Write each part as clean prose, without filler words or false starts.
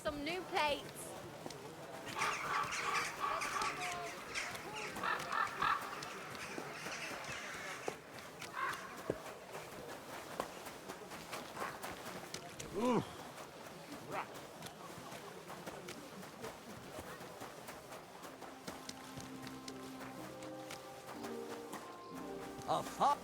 some new plates. Ooh. A fuck?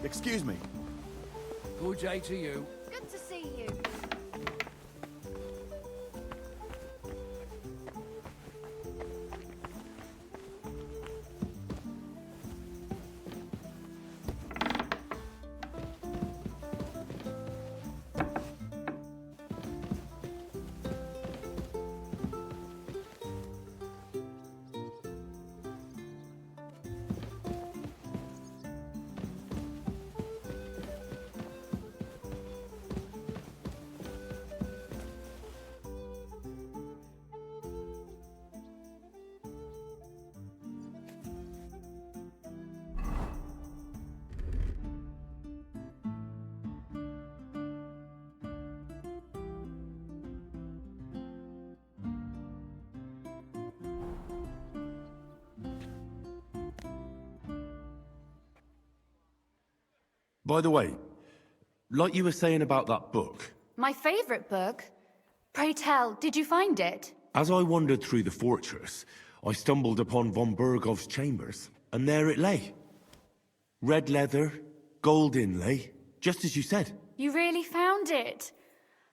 Excuse me. Good day to you. Good to see you. By the way, like you were saying about that book, My favourite book? Pray tell, did you find it? as I wandered through the fortress, I stumbled upon von Bergov's chambers, and there it lay. Red leather, gold inlay, just as you said. You really found it.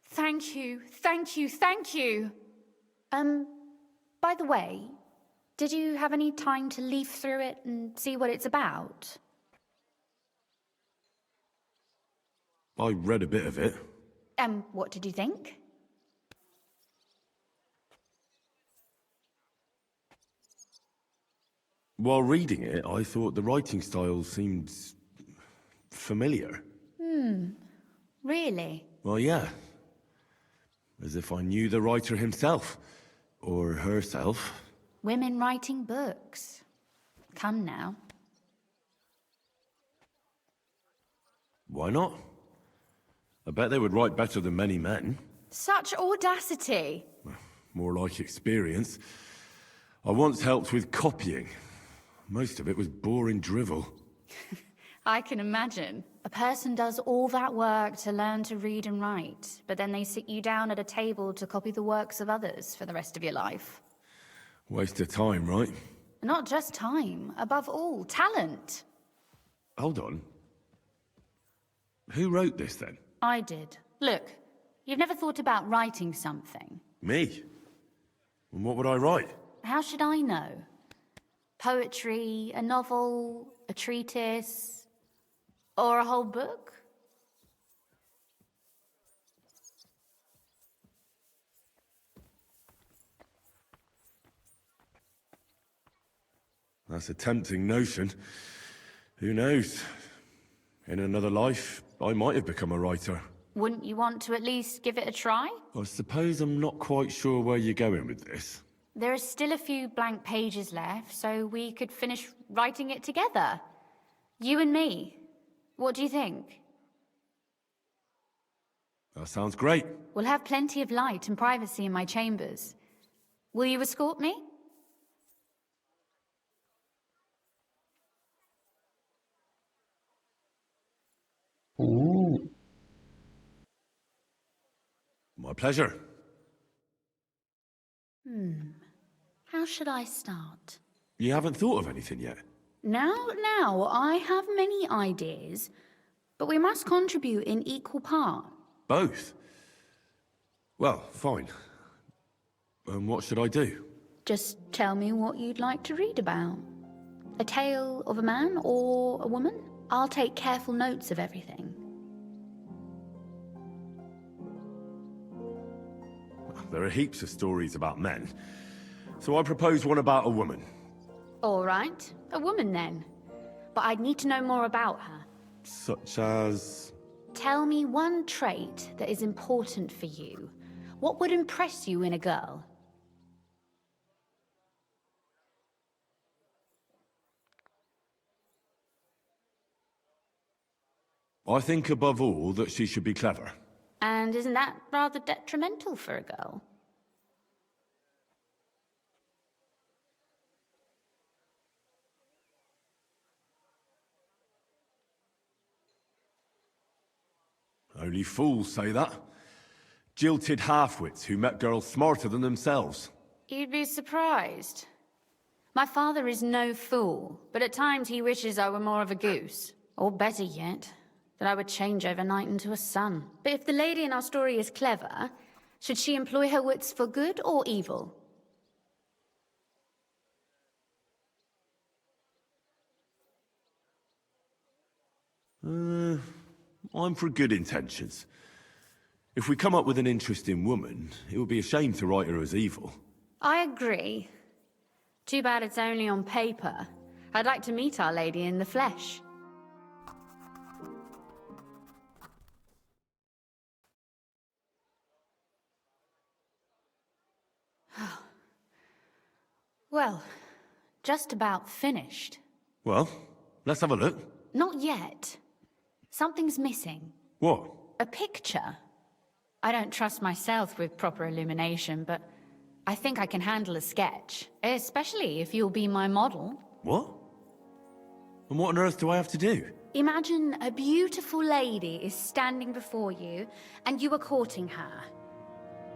Thank you, thank you, thank you. By the way, did you have any time to leaf through it and see what it's about? I read a bit of it. What did you think? While reading it, I thought the writing style seemed familiar. Really? Well, yeah. As if I knew the writer himself. Or herself. Women writing books. Come now. Why not? I bet they would write better than many men. Such audacity. More like experience. I once helped with copying. Most of it was boring drivel. I can imagine. A person does all that work to learn to read and write, but then they sit you down at a table to copy the works of others for the rest of your life. Waste of time, right? Not just time, above all, talent. Hold on. Who wrote this then? I did. Look, you've never thought about writing something. Me? And what would I write? How should I know? Poetry, a novel, a treatise, or a whole book? That's a tempting notion. Who knows? In another life, I might have become a writer. Wouldn't you want to at least give it a try? I suppose I'm not quite sure where you're going with this. There are still a few blank pages left, so we could finish writing it together. You and me. What do you think? That sounds great. We'll have plenty of light and privacy in my chambers. Will you escort me? My My pleasure. How should I start? You haven't thought of anything yet? Now, I have many ideas, but we must contribute in equal part. Both? Well, fine. And what should I do? Just tell me what you'd like to read about. A tale of a man or a woman? I'll take careful notes of everything. There are heaps of stories about men. So I propose one about a woman. All right, a woman then. But I'd need to know more about her. Such as... Tell me one trait that is important for you. What would impress you in a girl? I think above all that she should be clever. And isn't that rather detrimental for a girl? Only fools say that. Jilted half-wits who met girls smarter than themselves. You'd be surprised. My father is no fool, but at times he wishes I were more of a goose. Or better yet, that I would change overnight into a sun. But if the lady in our story is clever, should she employ her wits for good or evil? I'm for good intentions. If we come up with an interesting woman, it would be a shame to write her as evil. I agree. Too bad it's only on paper. I'd like to meet Our Lady in the flesh. Well, just about finished. Well, let's have a look. Not yet. Something's missing. What? A picture. I don't trust myself with proper illumination, but I think I can handle a sketch. Especially if you'll be my model. What? And what on earth do I have to do? Imagine a beautiful lady is standing before you, and you are courting her.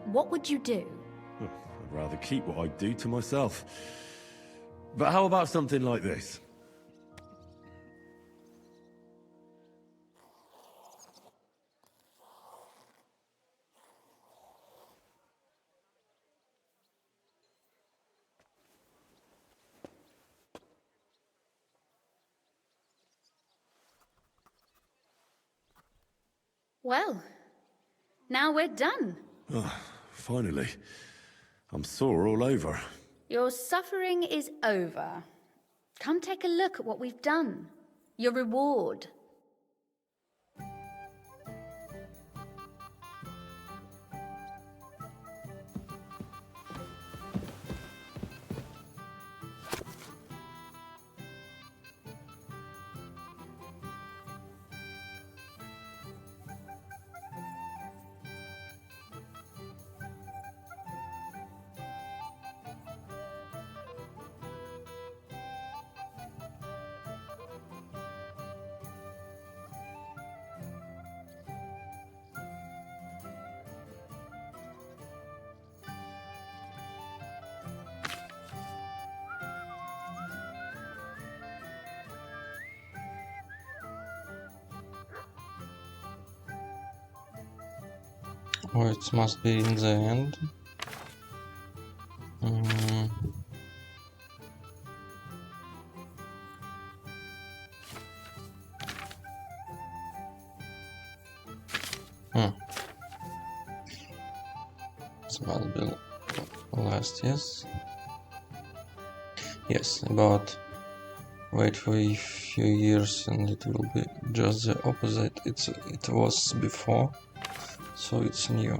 What would you do? I'd rather keep what I do to myself. But how about something like this? Well, now we're done. Finally. I'm sore all over. Your suffering is over. Come take a look at what we've done. Your reward. Oh, it must be in the end. Mm. Hmm. It must be last, yes. Yes, about wait for a few years and it will be just the opposite. It was before. So it's new.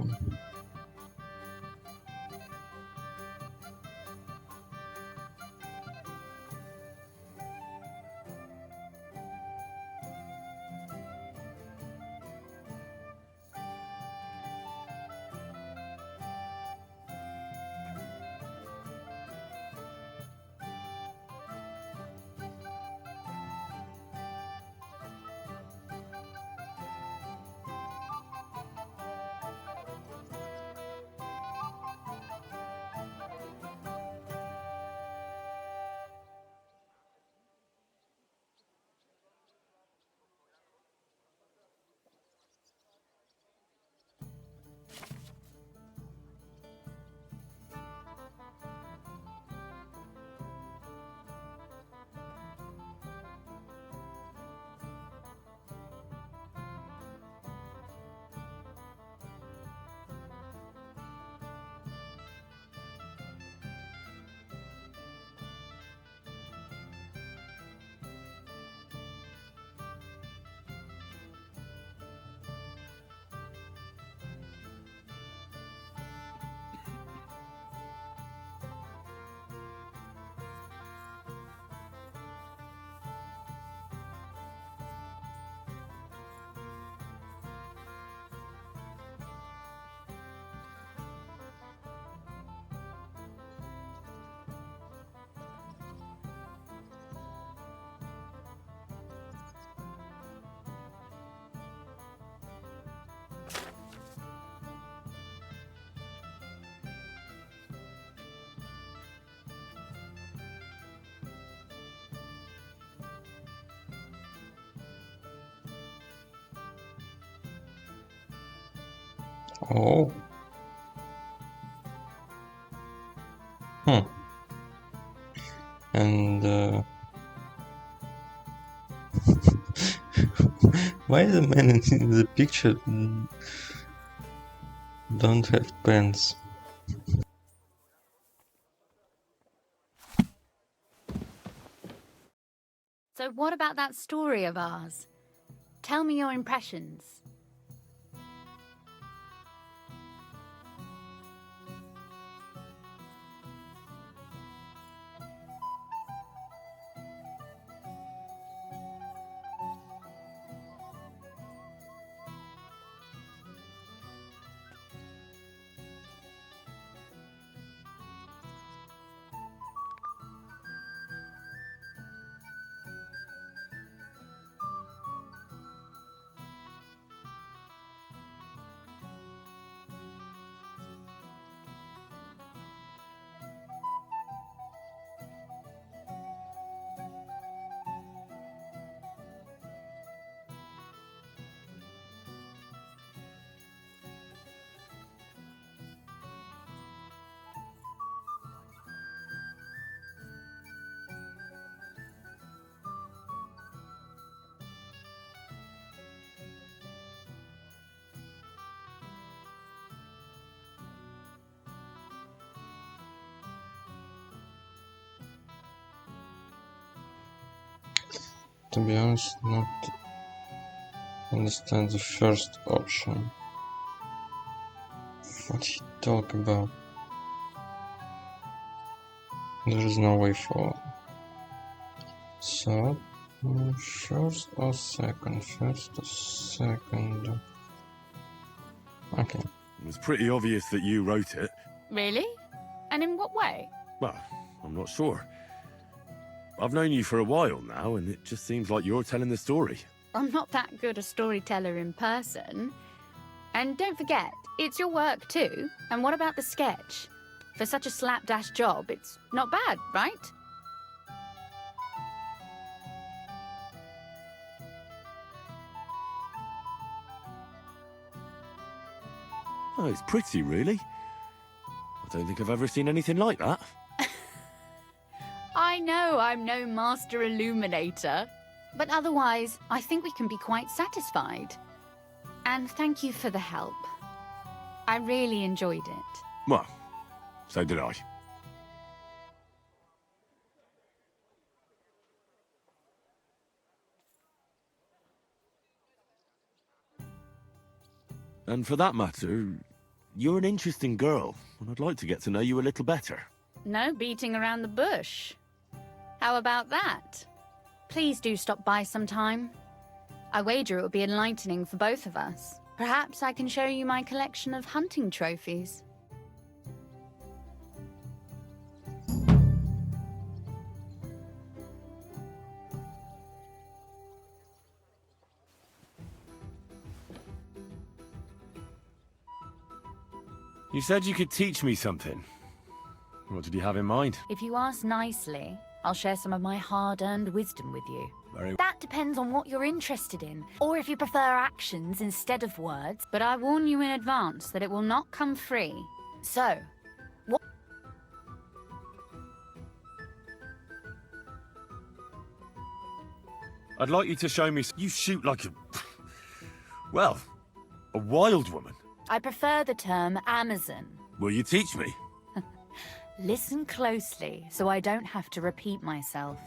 Oh. Hmm. And why the men in the picture don't have pants? So, what about that story of ours? Tell me your impressions. To be honest, not understand the first option. What he talk about? There is no way forward. So, first or second? First or second? Okay. It was pretty obvious that you wrote it. Really? And in what way? Well, I'm not sure. I've known you for a while now, and it just seems like you're telling the story. I'm not that good a storyteller in person. And don't forget, it's your work too. And what about the sketch? For such a slapdash job, it's not bad, right? Oh, it's pretty, really. I don't think I've ever seen anything like that. I know I'm no master illuminator, but otherwise, I think we can be quite satisfied. And thank you for the help. I really enjoyed it. Well, so did I. And for that matter, you're an interesting girl, and I'd like to get to know you a little better. No beating around the bush. How about that? Please do stop by sometime. I wager it will be enlightening for both of us. Perhaps I can show you my collection of hunting trophies. You said you could teach me something. What did you have in mind? If you ask nicely, I'll share some of my hard-earned wisdom with you. That depends on what you're interested in, or if you prefer actions instead of words. But I warn you in advance that it will not come free. So, what? I'd like you to show me... You shoot like a... Well, a wild woman. I prefer the term Amazon. Will you teach me? Listen closely, so I don't have to repeat myself.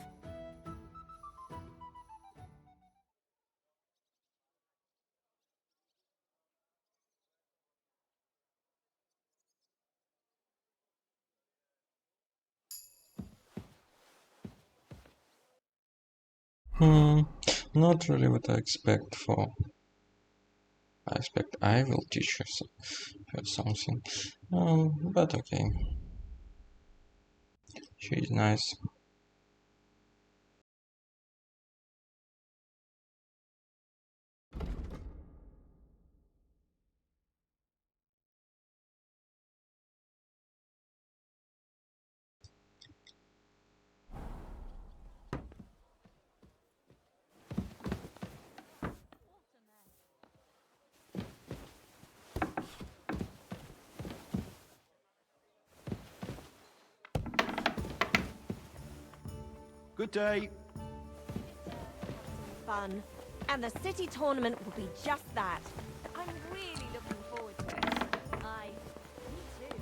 Not really what I expect for. I expect I will teach her something. But okay. She's nice. Good day. Fun. And the city tournament will be just that. I'm really looking forward to it. Me too.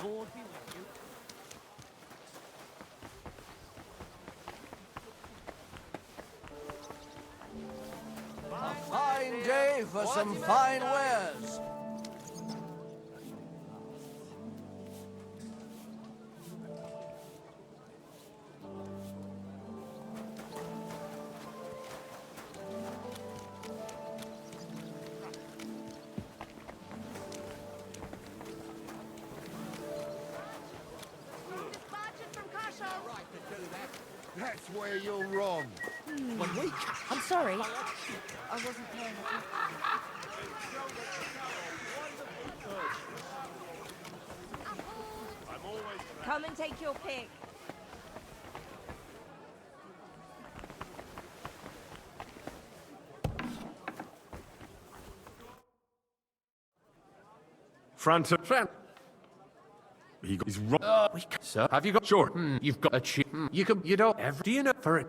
Lord be with you. A fine day for some fine wares. That's where you're wrong. I'm sorry. I wasn't paying attention. Come and take your pick. Franton. He's wrong. Sir, have you got? Sure. You've got a chip. You can. You don't. Do you know for it?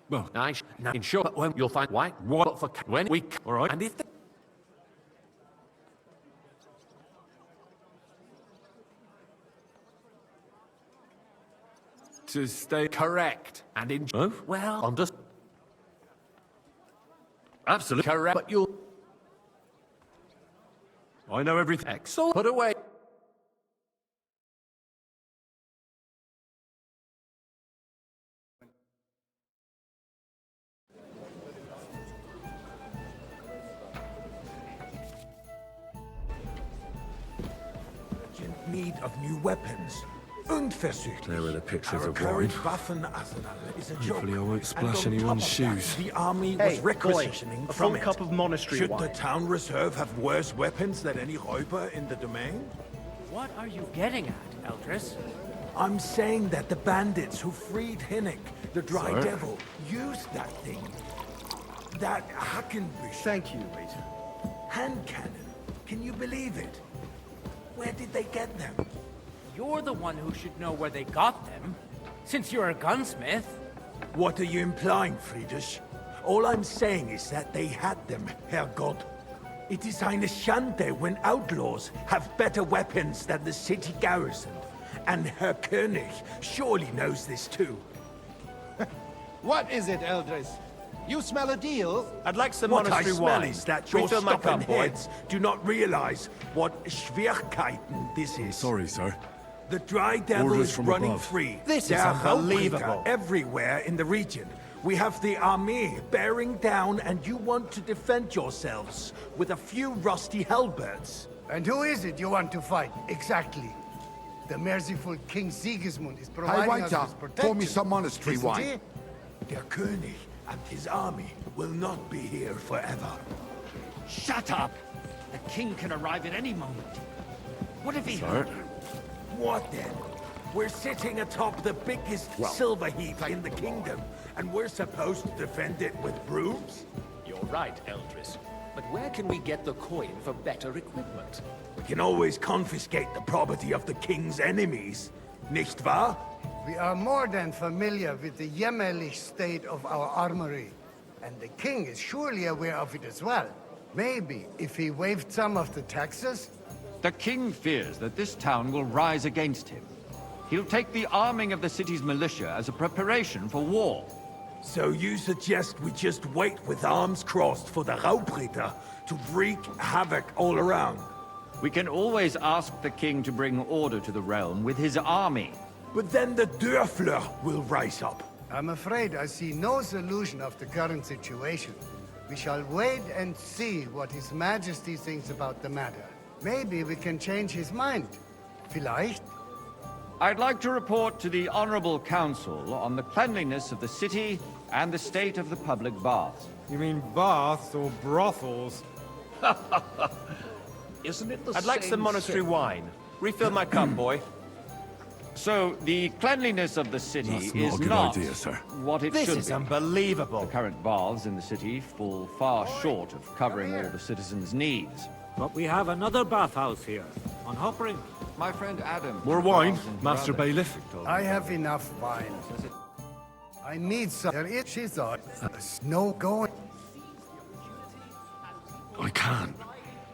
Well, Nice. Now, sure. But when you'll find white. What for? When we. All right. And if. to stay. Correct. And in. Oh? Well, I'm just. Absolutely correct. But you'll. I know everything. Excellent. Put away. Need of new weapons. Unversucht. There are the pictures Our of current wine. Waffenarsenal is a joke. Hopefully I won't And splash on anyone's top of that, shoes. The army Hey, was boy, requisitioning a from full it. cup of monastery Should wine. the town reserve have worse weapons than any Räuber in the domain? What are you getting at, Eldris? I'm saying that the bandits who freed Hinnick, the Dry Sir? Devil, used that thing. That Hackenbush Thank you, Rita. hand cannon. Can you believe it? Where did they get them? You're the one who should know where they got them, since you're a gunsmith. What are you implying, Friedrich? All I'm saying is that they had them, Herrgott. It is eine Schande when outlaws have better weapons than the city garrison. And Herr König surely knows this too. What is it, Eldris? You smell a deal? I'd like some What I monastery smell wine. is that your Refill my stubborn cup, boy. heads do not realize what Schwierigkeiten this is. Sorry, sir. The Dry Devil Orders is from running above. free. This is There are unbelievable. Raubringer everywhere in the region. We have the army bearing down, and you want to defend yourselves with a few rusty halberds. And who is it you want to fight, exactly? The merciful King Sigismund is Hey, providing us waiter, with protection. pour me some monastery Isn't wine. he? Der König and his army will not be here forever. Shut up! The king can arrive at any moment. What if he Sir? What then? We're sitting atop the biggest silver heap in the kingdom, and we're supposed to defend it with brooms? You're right, Eldris. But where can we get the coin for better equipment? We can always confiscate the property of the king's enemies, nicht wahr? We are more than familiar with the jämmerlich state of our armory. And the king is surely aware of it as well. Maybe if he waived some of the taxes? The king fears that this town will rise against him. He'll take the arming of the city's militia as a preparation for war. So you suggest we just wait with arms crossed for the Raubritter to wreak havoc all around? We can always ask the king to bring order to the realm with his army. But then the Dörfler will rise up. I'm afraid I see no solution of the current situation. We shall wait and see what His Majesty thinks about the matter. Maybe we can change his mind. Vielleicht? I'd like to report to the Honorable Council on the cleanliness of the city and the state of the public baths. You mean baths or brothels? Isn't it the I'd like some monastery wine. Refill my cup, boy. So, the cleanliness of the city That's not is a good not idea, sir. what it This should is be. unbelievable. The current baths in the city fall far short of covering all the citizens' needs. But we have another bathhouse here, on Hoppering. My friend Adam... More wine, baths in Master Brabant. Bailiff? I have enough wine. I need some. There is, she thought, snow going. I can't.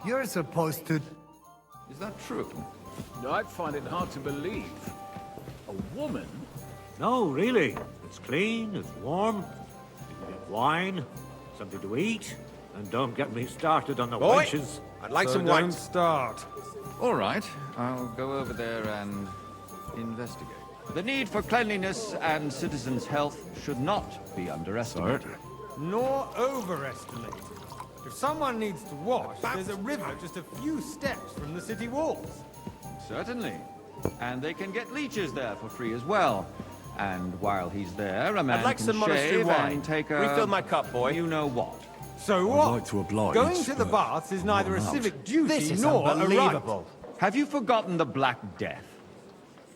You're supposed to. Is that true? I find it hard to believe. A woman? No, really. It's clean, it's warm. You can get wine, something to eat, and don't get me started on the Boy, wenches. I'd like So some don't wine. start. All right, I'll go over there and investigate. The need for cleanliness and citizens' health should not be underestimated. Nor overestimated. If someone needs to wash, there's a river just a few steps from the city walls. Certainly. And they can get leeches there for free as well. And while he's there, a man I'd like can some monastery shave wine. and take a... Refill my cup, boy. You know what. So I'd what? like to oblige, Going to the but baths is neither a I'm out. civic duty This is nor a right. unbelievable. Have you forgotten the Black Death?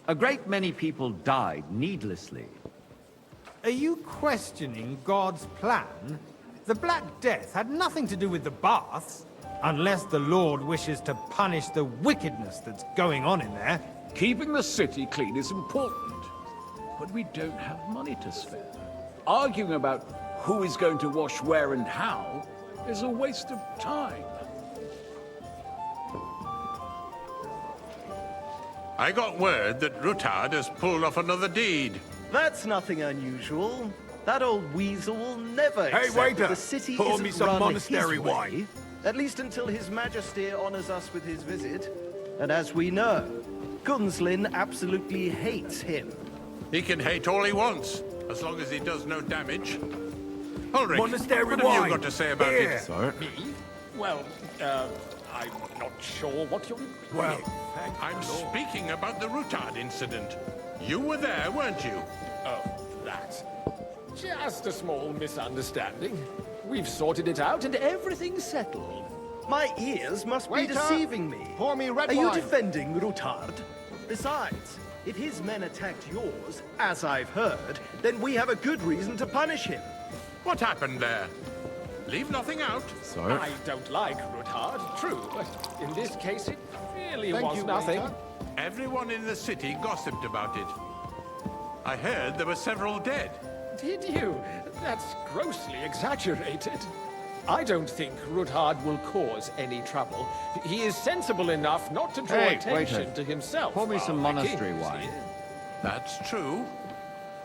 A great many people died needlessly. Are you questioning God's plan? The Black Death had nothing to do with the baths, unless the Lord wishes to punish the wickedness that's going on in there. Keeping the city clean is important, but we don't have money to spare. Arguing about who is going to wash where and how is a waste of time. I got word that Rutard has pulled off another deed. That's nothing unusual. That old weasel will never Hey, accept waiter, that the city pour isn't me some run monastery his way, wine. at least until His Majesty honors us with his visit. And as we know, Gunslin absolutely hates him. He can hate all he wants, as long as he does no damage. Ulrich, Monastery what have wine. you got to say about Here. it? Sir? Me? Well, I'm not sure what you're implying. Well, I'm speaking about the Rutard incident. You were there, weren't you? Oh, that. Just a small misunderstanding. We've sorted it out and everything's settled. My ears must Waiter, be deceiving me. pour me red Are you wine. defending Rutard? Besides, if his men attacked yours, as I've heard, then we have a good reason to punish him. What happened there? Leave nothing out. Sir? I don't like Rutard, true, but in this case it really Thank was you, nothing. waiter. Everyone in the city gossiped about it. I heard there were several dead. Did you? That's grossly exaggerated. I don't think Rutard will cause any trouble. He is sensible enough not to draw Hey, attention waiter. to himself. Pour me while some the monastery king's wine. here. That's true.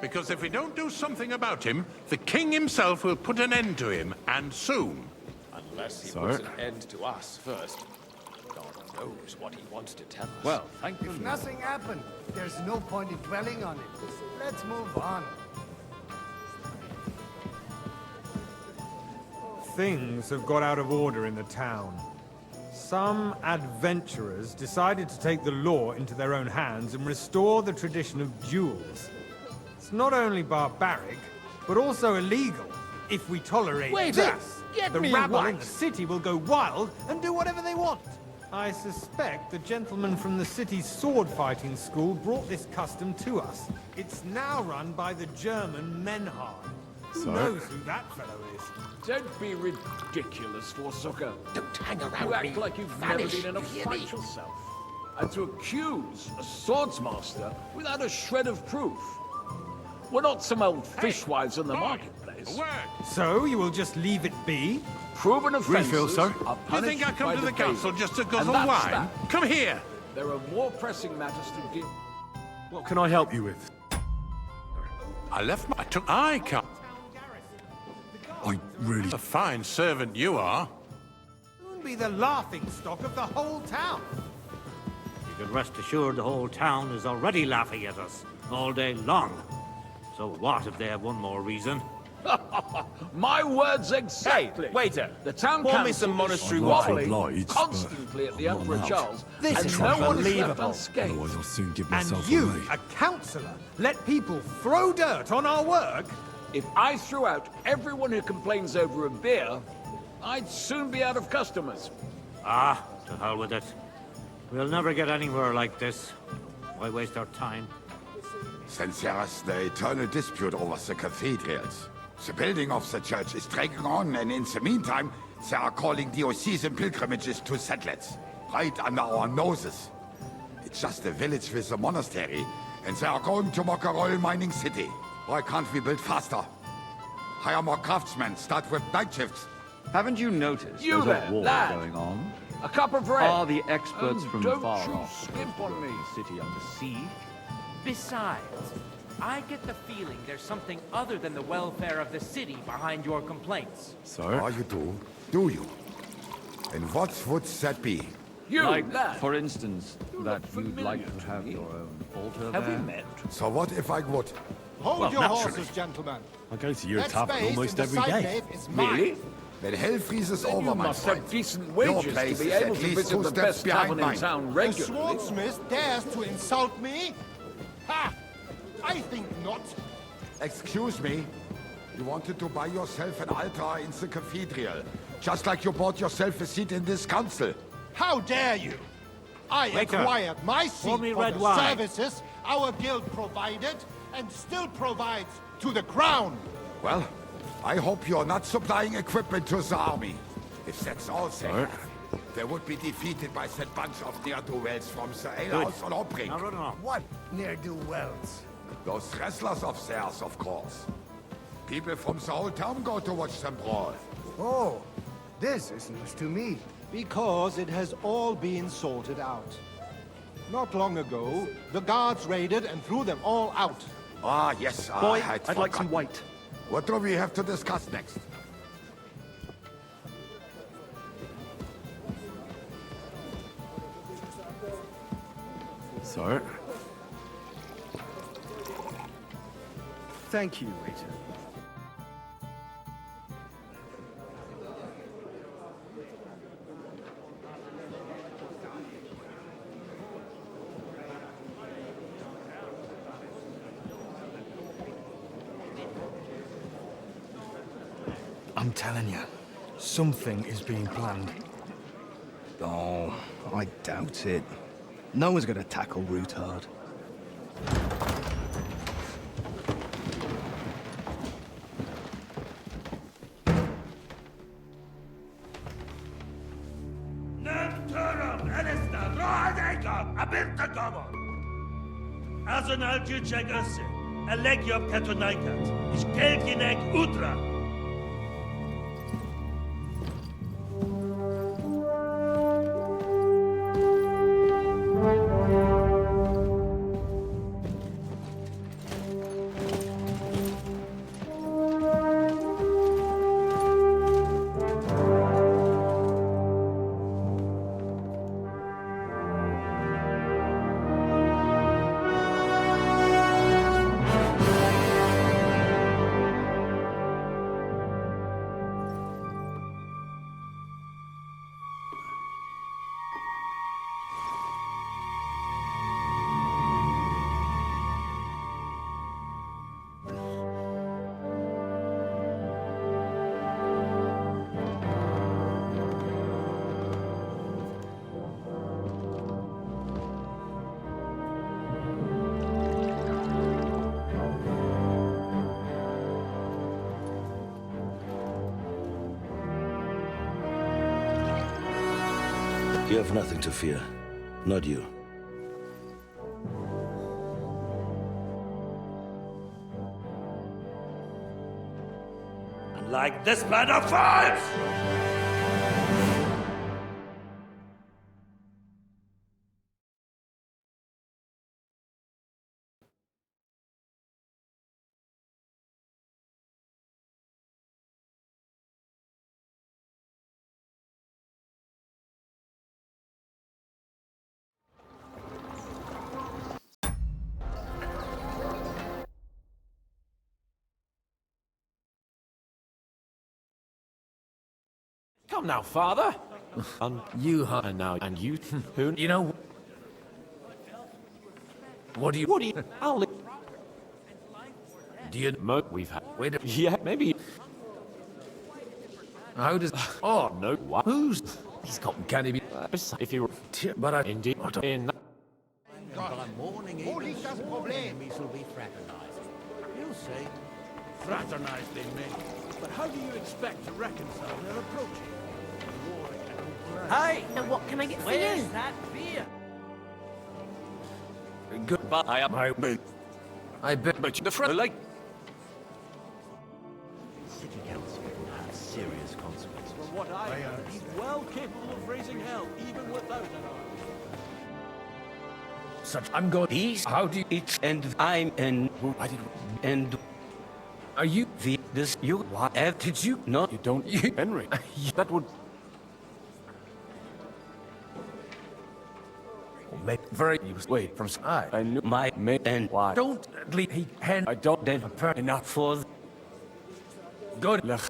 Because if we don't do something about him, the king himself will put an end to him, and soon. Unless he Sir? puts an end to us first. God knows what he wants to tell us. Well, thank you. If nothing happened, there's no point in dwelling on it. Let's move on. Things have got out of order in the town. Some adventurers decided to take the law into their own hands and restore the tradition of duels. It's not only barbaric, but also illegal. If we tolerate this, the rabble in the city will go wild and do whatever they want. I suspect the gentleman from the city's sword-fighting school brought this custom to us. It's now run by the German Menhard. Who knows who that fellow is? Don't be ridiculous, Forsucker. Don't hang around You act me. like you've Vanish, never been in a you hear fight me? yourself. And to accuse a swordsmaster without a shred of proof. We're not some old fishwives in the marketplace. So you will just leave it be? Proven offences Refill, sir. are You punished think I come by to the favor. council just to And guzzle that's wine? that. Come here. There are more pressing matters to give. What can I help you with? I can't. I really... A fine servant you are. Soon be the laughing stock of the whole town. You can rest assured the whole town is already laughing at us all day long. So what if they have one more reason? My words exactly. Hey, waiter. The town Pour me council some monastery is wine. squabbling constantly at the Emperor Charles, This and is no one is left unbelievable. unscathed. Otherwise I'll soon give And myself you, away. a councillor, let people throw dirt on our work? If I threw out everyone who complains over a beer, I'd soon be out of customers. Ah, to hell with it. We'll never get anywhere like this. Why waste our time? Since there is the eternal dispute over the cathedrals, the building of the church is dragging on, and in the meantime, they are calling diocesan pilgrimages to settlers, right under our noses. It's just a village with a monastery, and they are going to make a royal mining city. Why can't we build faster? Hire more craftsmen, start with night shifts. Haven't you noticed You there's there, a war lad. going on? A cup of bread. Are the experts And from don't far you off skimp on me. the city under siege? Besides, I get the feeling there's something other than the welfare of the city behind your complaints. Sir? Oh, you do? Do you? And what would that be? You, Like, lad. for instance, that look you'd familiar like to to have me. your own altar Have we there? met? So what if I would? Hold your naturally. horses, gentlemen. I go to your That tavern space almost in the every side day. nave is mine. Really? When hell freezes Then over, you my must friend. have decent Your wages to place be is able at to least visit 2 the steps best behind tavern in mine. town The regularly. swordsmith dares to insult me? Ha! I think not. Excuse me? You wanted to buy yourself an altar in the cathedral, just like you bought yourself a seat in this council. How dare you? I Waiter, acquired my seat pour me for red the wine. services our guild provided and still provides to the crown. Well, I hope you're not supplying equipment to the army. If that's all they have, they would be defeated by that bunch of ne'er-do-wells from the alehouse on Opring. Now run along. What ne'er-do-wells? Those wrestlers of theirs, of course. People from the whole town go to watch them brawl. Oh, this is news to me. Because it has all been sorted out. Not long ago, the guards raided and threw them all out. Ah, yes, Boy, I had I'd like some forgotten. white. What do we have to discuss next? Sir? Thank you, waiter. I'm telling you, something is being planned. Oh, I doubt it. No one's gonna tackle Rootard. Azonal Gyurcsák össze! A legjobb katonákat, és keltjenek útra! You have nothing to fear. Not you. And like this plan of fives! Come now, father. You are now, and you, who, you know. What do you, I'll live. Do you, we've had, wait, yeah, maybe. How does, oh, no, what, who's, he's got, can he be, if he were, but I, indeed, in Holy enemies will be fraternizing. You'll see. Fraternize they may. But how do you expect to reconcile their approaching? Hey! Now what can I get for Where's you? that beer? Goodbye, I bet, but the front, like. City Council will have serious consequences. From what I heard, he's well capable of raising hell, even without an army. Such I'm going. He's how do you eat and I'm and I did and are you the this you what did you not You don't, Henry. That would. make very you wait from I knew my mate and why don't leave he hand I don't then enough for good luck.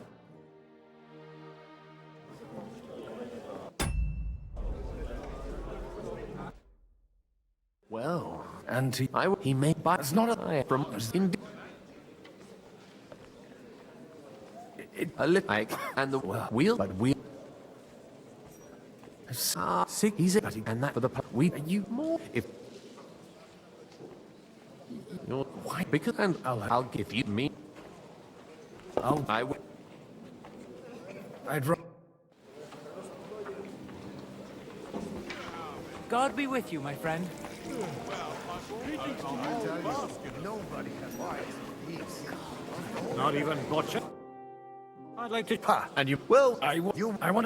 Well, and he may but it's not a from in it a little like and the wheel but we sick easy and that for the we you more if no why because and I'll give you me I would I'd God be with you, my friend. Nobody has peace. Not even Butcher? I'd like to... Ha! And you well I want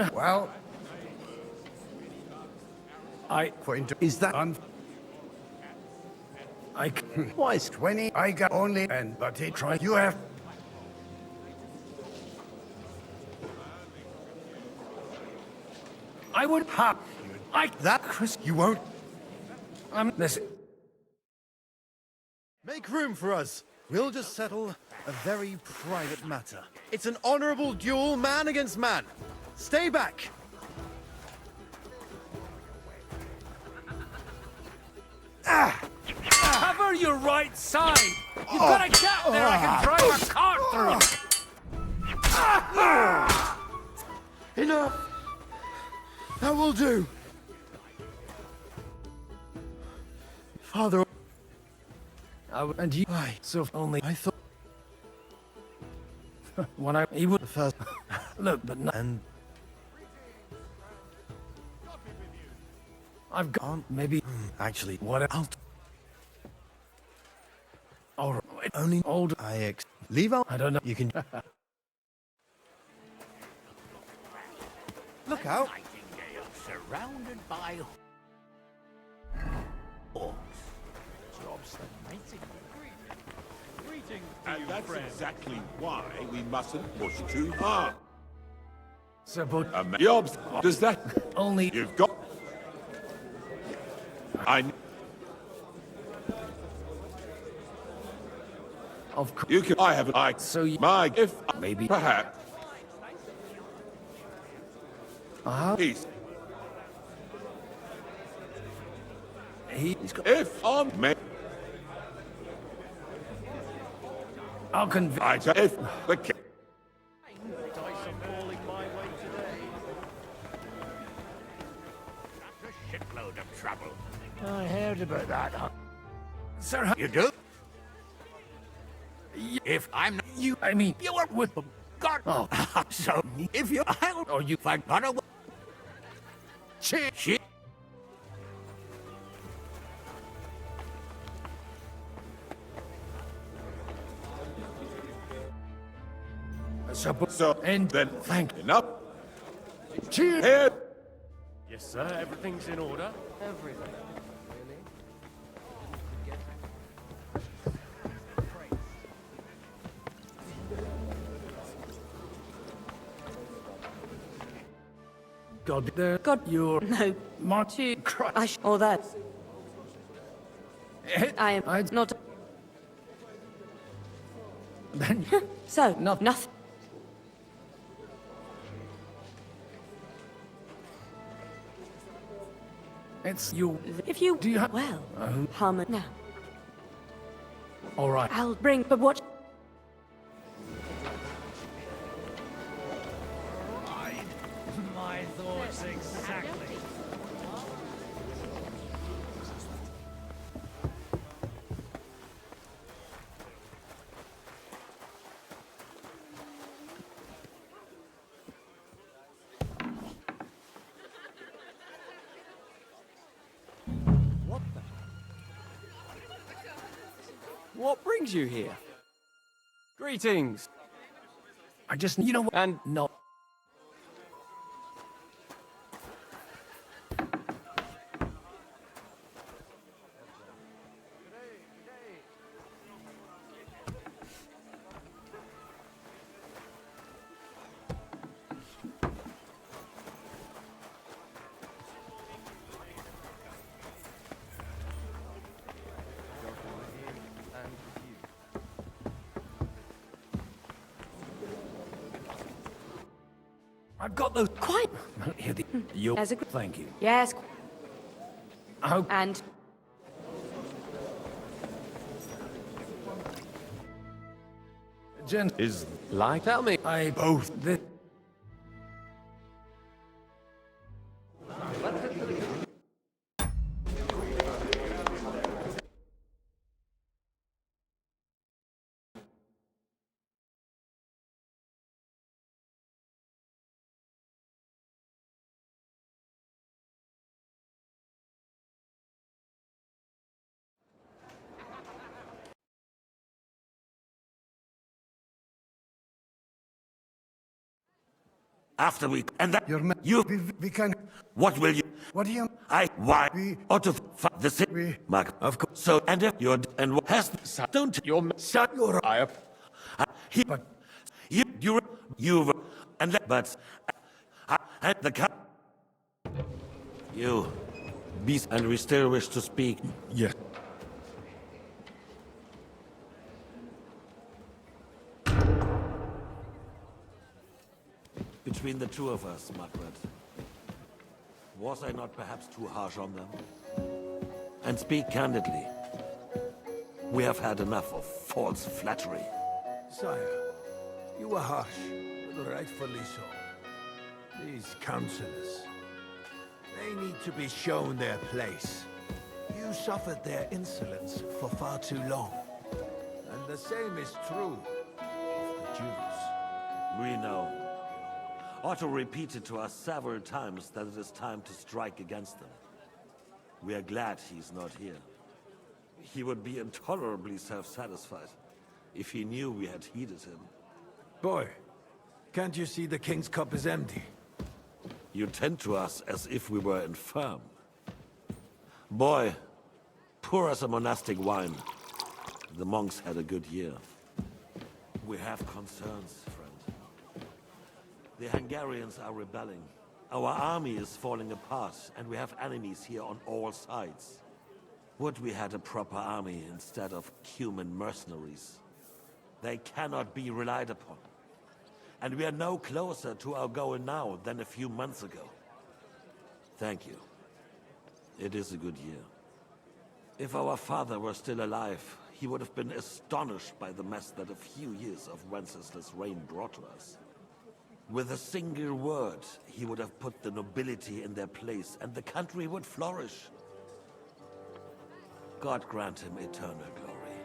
to well I For is that I Twice 20. I got only and but he try. You have. I would ha I that Chris you won't listen. Make room for us. We'll just settle a very private matter. It's an honorable duel, man against man. Stay back. Cover your right side! You've got a gap there I can drive a cart through! Enough. That will do. Father. And you so only I thought when I he would first look but no, and I've gone maybe actually what I'll all right only old leave out I don't know you can look out. Surrounded by orcs. And that's exactly why we mustn't push too hard. so but Yobs, does that only you've got? of course You can. I have. I so you, my if maybe perhaps he's got if on me. I'll convince I if the Shitload of trouble. I heard about that. sir You do? If I'm not you I mean you are with them. God. oh So if you I'll or you find Connor. Shit! So, and then thank enough. Cheers! Here. Yes, sir. Everything's in order. Everything. God, there. God, you're No. Marty. Or that. I am not. Then So, nothing. it's you. If you. Do you have? Well, Harmon. Now, All right. I'll bring. But what? My thoughts exactly. What brings you here? Greetings. I just, you know, And no. I've got those. Quite. Here, you. As a. Thank you. Yes. Oh, And. Jen is like, tell me. I both the. After we... And that... Your man, You... we can... What will you... What do you... Why... We- Out of... The city... Mark. Of course. So, and if you're... And what has... Don't... Your son, your eye up. He... But... You... And that... But... And the... You... Beast... And we still wish to speak. Yes. Between the two of us, Margaret. Was I not perhaps too harsh on them? And speak candidly. We have had enough of false flattery. Sire, you were harsh, but rightfully so. These counselors, they need to be shown their place. You suffered their insolence for far too long. And the same is true of the Jews. We know. Otto repeated to us several times that it is time to strike against them. We are glad he's not here. He would be intolerably self-satisfied if he knew we had heeded him. Boy, can't you see the king's cup is empty? You tend to us as if we were infirm. Boy, pour us a monastic wine. The monks had a good year. We have concerns, friend. The Hungarians are rebelling. Our army is falling apart, and we have enemies here on all sides. Would we had a proper army instead of human mercenaries? They cannot be relied upon. And we are no closer to our goal now than a few months ago. Thank you. It is a good year. If our father were still alive, he would have been astonished by the mess that a few years of Wenceslas' reign brought to us. With a single word, he would have put the nobility in their place, and the country would flourish. God grant him eternal glory.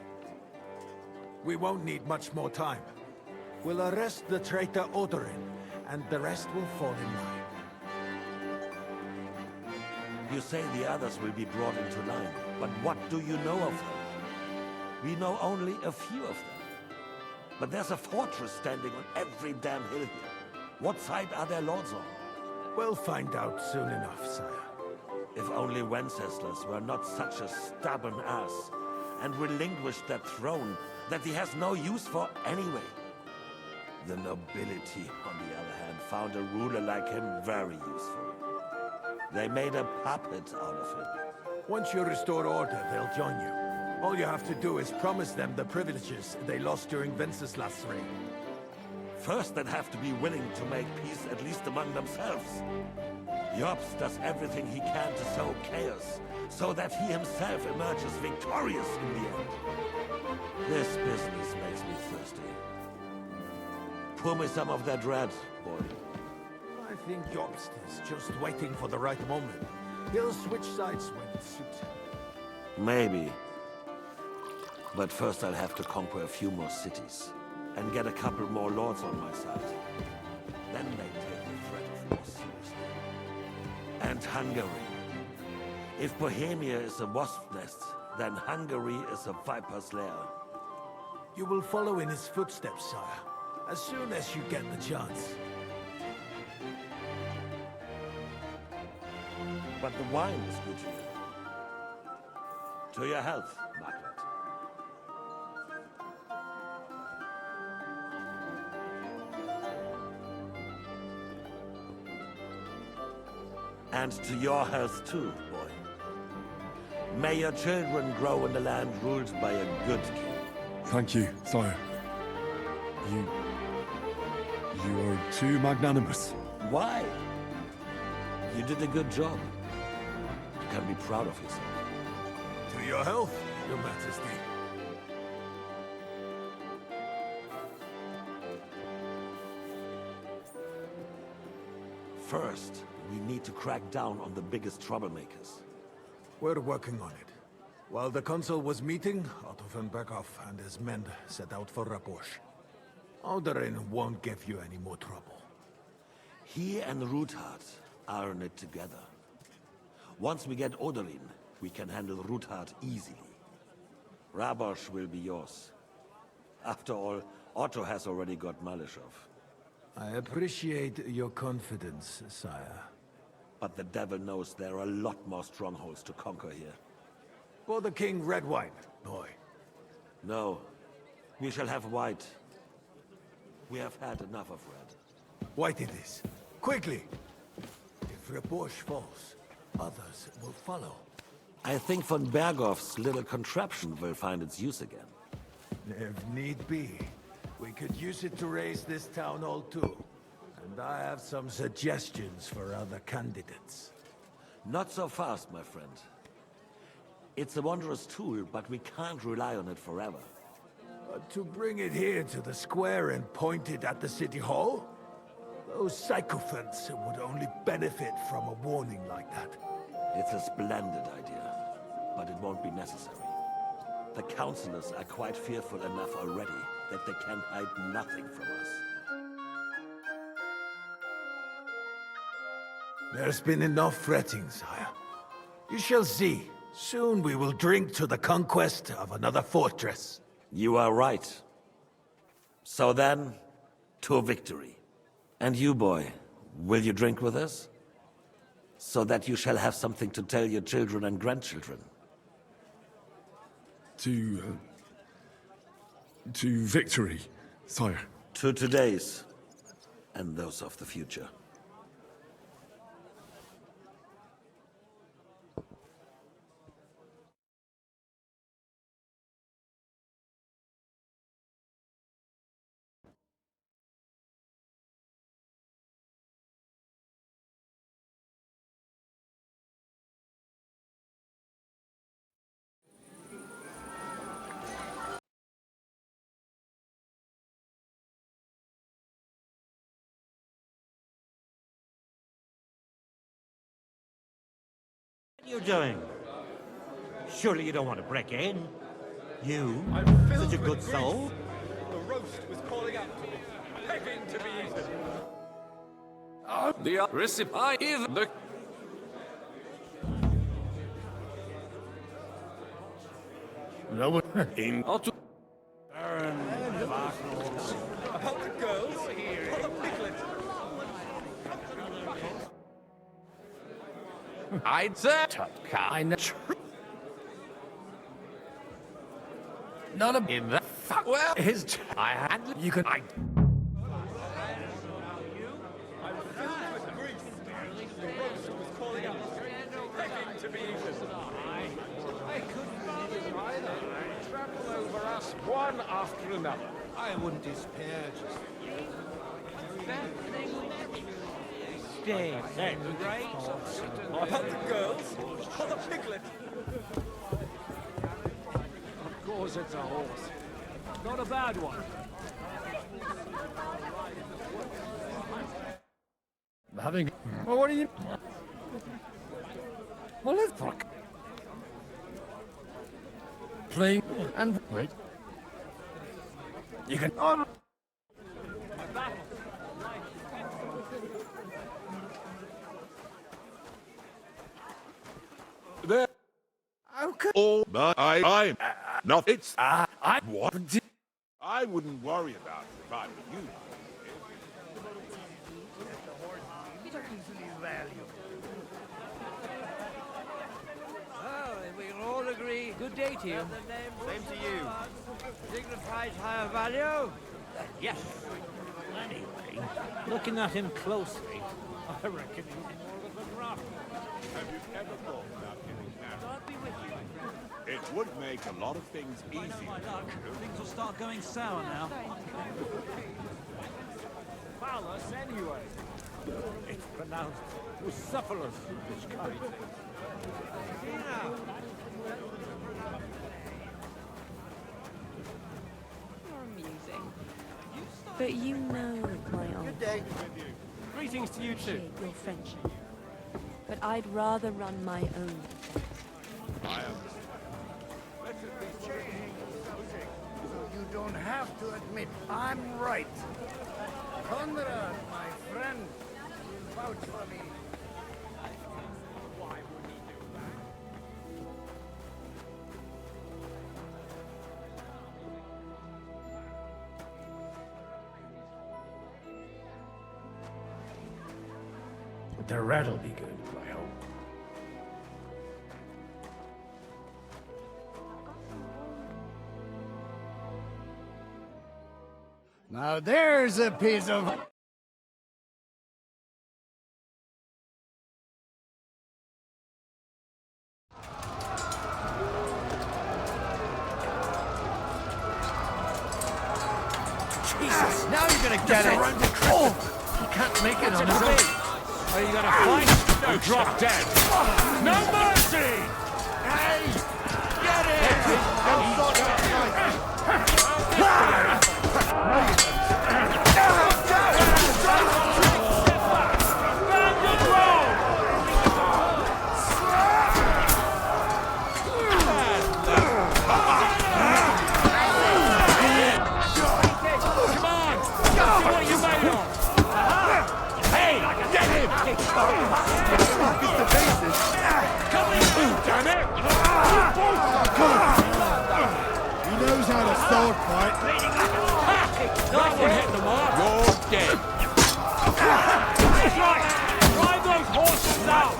We won't need much more time. We'll arrest the traitor Odorin, and the rest will fall in line. You say the others will be brought into line, but what do you know of them? We know only a few of them. But there's a fortress standing on every damn hill here. What side are their lords on? We'll find out soon enough, sire. If only Wenceslas were not such a stubborn ass, and relinquished that throne that he has no use for anyway. The nobility, on the other hand, found a ruler like him very useful. They made a puppet out of him. Once you restore order, they'll join you. All you have to do is promise them the privileges they lost during Wenceslas' reign. First, they'd have to be willing to make peace at least among themselves. Jobst does everything he can to sow chaos, so that he himself emerges victorious in the end. This business makes me thirsty. Pour me some of that red, boy. I think Jobst is just waiting for the right moment. He'll switch sides when it suits him. Maybe. But first I'll have to conquer a few more cities, and get a couple more lords on my side. Then they take the threat of war seriously. And Hungary. If Bohemia is a wasp nest, then Hungary is a viper's lair. You will follow in his footsteps, sire, as soon as you get the chance. But the wine is good here. To your health, Margaret. And to your health too, boy. May your children grow in a land ruled by a good king. Thank you, sire. You are too magnanimous. Why? You did a good job. You can be proud of yourself. To your health, Your Majesty. First, we need to crack down on the biggest troublemakers. We're working on it. While the Council was meeting, Otto von Berghoff and his men set out for Raposh. Alderin won't give you any more trouble. He and Ruthard are in it together. Once we get Oderin, we can handle Ruthard easily. Rabosh will be yours. After all, Otto has already got Malishov. I appreciate your confidence, sire. But the devil knows there are a lot more strongholds to conquer here. For the king, red wine, boy. No. We shall have white. We have had enough of red. White it is. Quickly! If Raposh falls, others will follow. I think von Berghoff's little contraption will find its use again. If need be, we could use it to raise this town hall too. And I have some suggestions for other candidates. Not so fast, my friend. It's a wondrous tool, but we can't rely on it forever. But to bring it here to the square and point it at the city hall? Those sycophants would only benefit from a warning like that. It's a splendid idea, but it won't be necessary. The councillors are quite fearful enough already that they can hide nothing from us. There's been enough fretting, sire. You shall see. Soon we will drink to the conquest of another fortress. You are right. So then, to victory. And you, boy, will you drink with us? So that you shall have something to tell your children and grandchildren. To victory, sire. To today's, and those of the future. What are you doing? Surely you don't want to break in? You? Such a good soul? The roast was calling out to me, begging to be eaten. The recipe is the... No one in. About the girls? For the piglet. I'd say kind of none of in that. Well, his I had you could I. One after another. I wouldn't despair just... Stay safe. About the girls? For the piglet. Of course it's a horse. Not a bad one. Having. Well, what are you? Well, let's fuck. Playing and wait. You can. Oh. There. Okay. Oh, but I'm not. It's I what? I wouldn't worry about it if I were you. Well, we can all agree. Good day to you. Same to you. Signifies higher value? Yes. Anyway, looking at him closely, I reckon he's more of a rough. Have you ever thought about getting married? God be with you, my friend. It would make a lot of things easier. Things will start going sour now. Phallus, anyway. It's pronounced Bucephalus, this kind. You're amusing. But you know, my uncle. Good day. Greetings to you too. Appreciate your friendship. But I'd rather run my own. So you don't have to admit I'm right. Conrad, my friend, will vouch for me. The rat'll be good, I hope. Now there's a piece of... Jesus, now you're gonna get it! Oh! He can't make it on his own. Are you gonna fight or drop dead? No mercy! Hey! Get it! He knows how to sword fight. That one hit the mark. You're dead. That's right. Drive those horses out.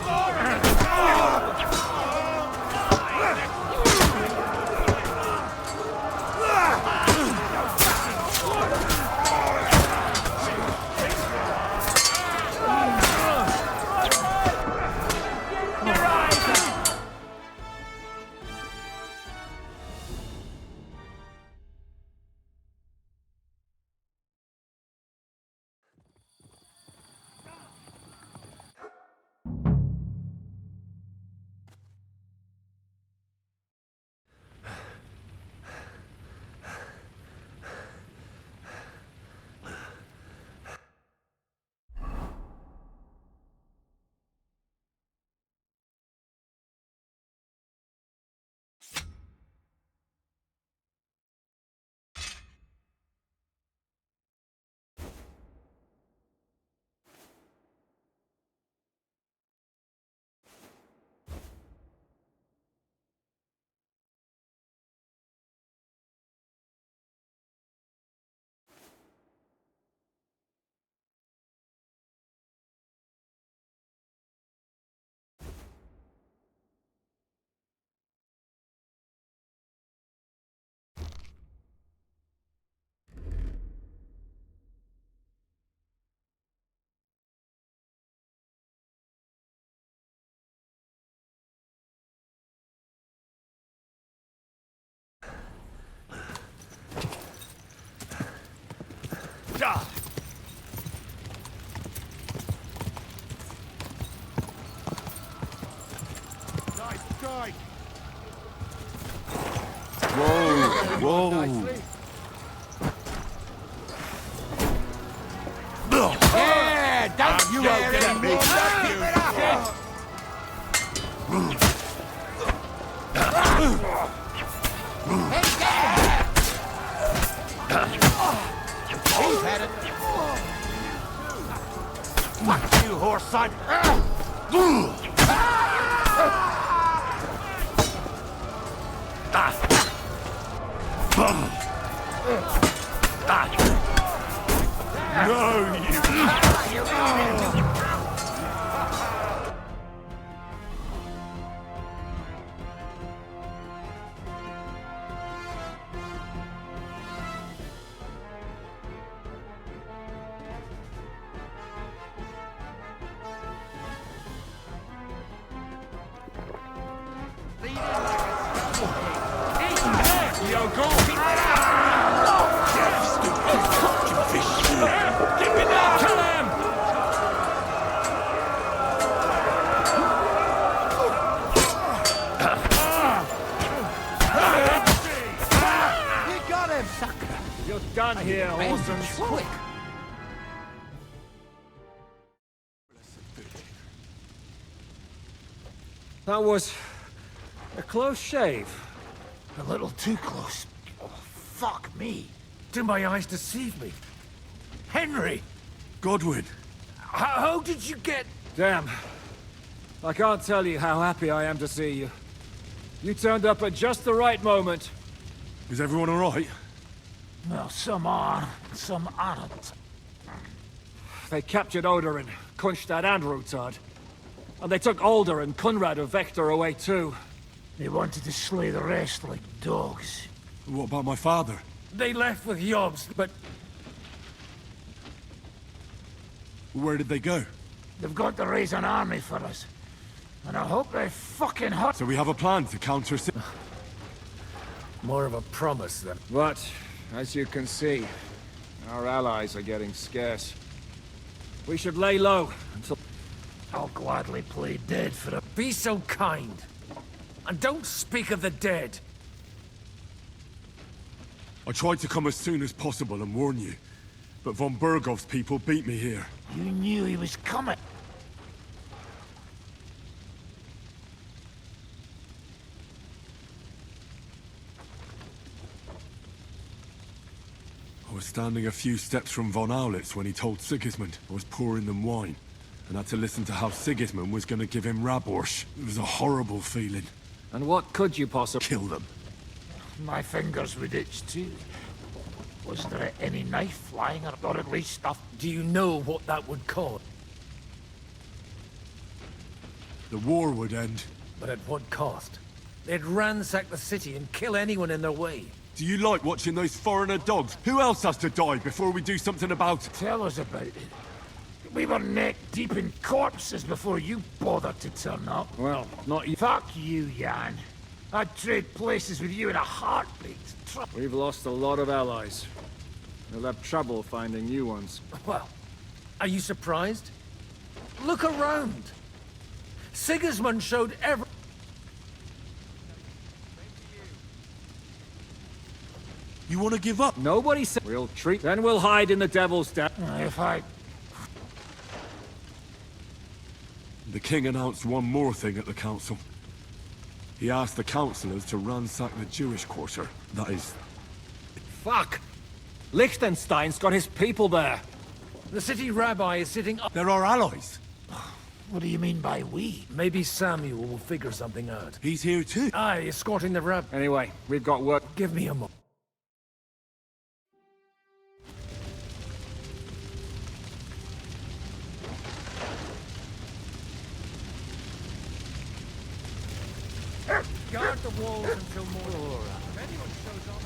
strike! Whoa! Whoa! Yeah, don't you get me! He's had it. Fuck you, horse son! No, you... Yo, go! Get me down! Kill him! He got him, sucker! You're done here, Orson. Quick! That was a close shave. A little too close. Oh, fuck me. Do my eyes deceive me? Henry! Godwin! How did you get... Damn. I can't tell you how happy I am to see you. You turned up at just the right moment. Is everyone alright? Well, some are, some aren't. They captured Odorin, Kunstad and Rutard. And they took Alder and Kunrad of Vector away too. They wanted to slay the rest like dogs. What about my father? They left with Yobs, but Where did they go? they've got to raise an army for us. And I hope they fucking hurt. So we have a plan to counter... More of a promise than... But, as you can see, our allies are getting scarce. We should lay low until... I'll gladly play dead for a... Be so kind. And don't speak of the dead. I tried to come as soon as possible and warn you, but von Bergov's people beat me here. You knew he was coming. I was standing a few steps from von Aulitz when he told Sigismund I was pouring them wine, and had to listen to how Sigismund was going to give him Raborsch. It was a horrible feeling. And what could you possibly... Kill them. My fingers would itch too. Was there any knife lying or at least stuff? Do you know what that would cost? The war would end. But at what cost? They'd ransack the city and kill anyone in their way. Do you like watching those foreigner dogs? Who else has to die before we do something about it? Tell us about it. We were neck deep in corpses before you bothered to turn up. Well, not you. Fuck you, Jan. I'd trade places with you in a heartbeat. We've lost a lot of allies. We'll have trouble finding new ones. Well, are you surprised? Look around. Sigismund showed every... You want to give up? Nobody said... We'll treat... Then we'll hide in the Devil's Den. If I... The king announced one more thing at the council. He asked the councillors to ransack the Jewish quarter. That is... Fuck! Liechtenstein's got his people there. The city rabbi is sitting up... They're our allies. What do you mean by we? Maybe Samuel will figure something out. He's here too. Aye, escorting the rabbi. Anyway, we've got work. Give me a moment. Guard the walls until more. If anyone shows up...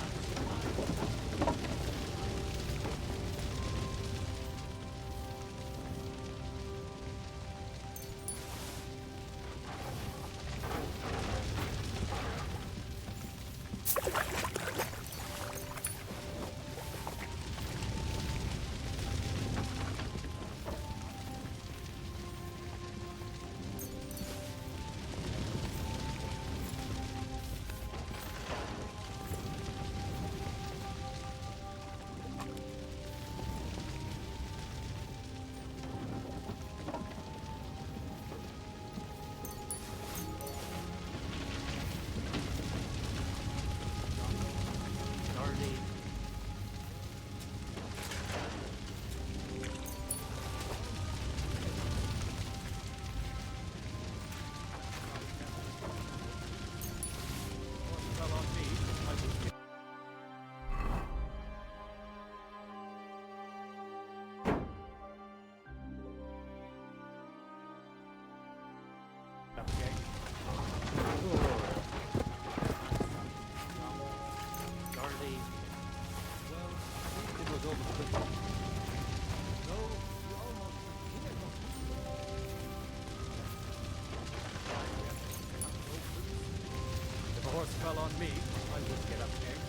horse fell on me, I would get up there.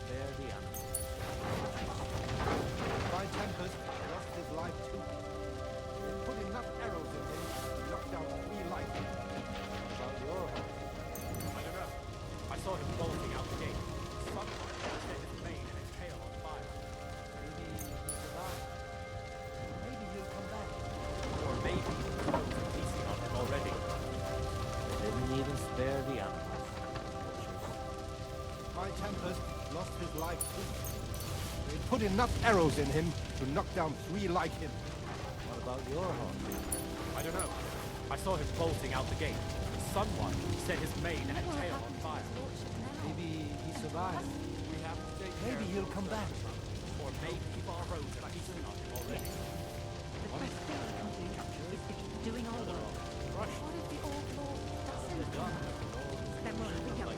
Spare the animals. By Tempest lost his life too. They put enough arrows in him to knock down 3 like him. About your horse. I don't know. I saw him bolting out the gate. Someone set his mane and his tail on fire. Maybe he's alive. Maybe he'll come back. Or maybe those are feasting on him already. They didn't even spare the animals. My Tempest lost his life too. They put enough arrows in him to knock down 3 like him. What about your horse? I don't know. I saw him bolting out the gate. Someone set his mane and tail on fire. Maybe he survived. We have to take care Maybe of he'll come back. Or maybe Barrows are feasting on him already. The best thing we can do is to keep doing our work. What if the old lord doesn't come? Then we'll have a go.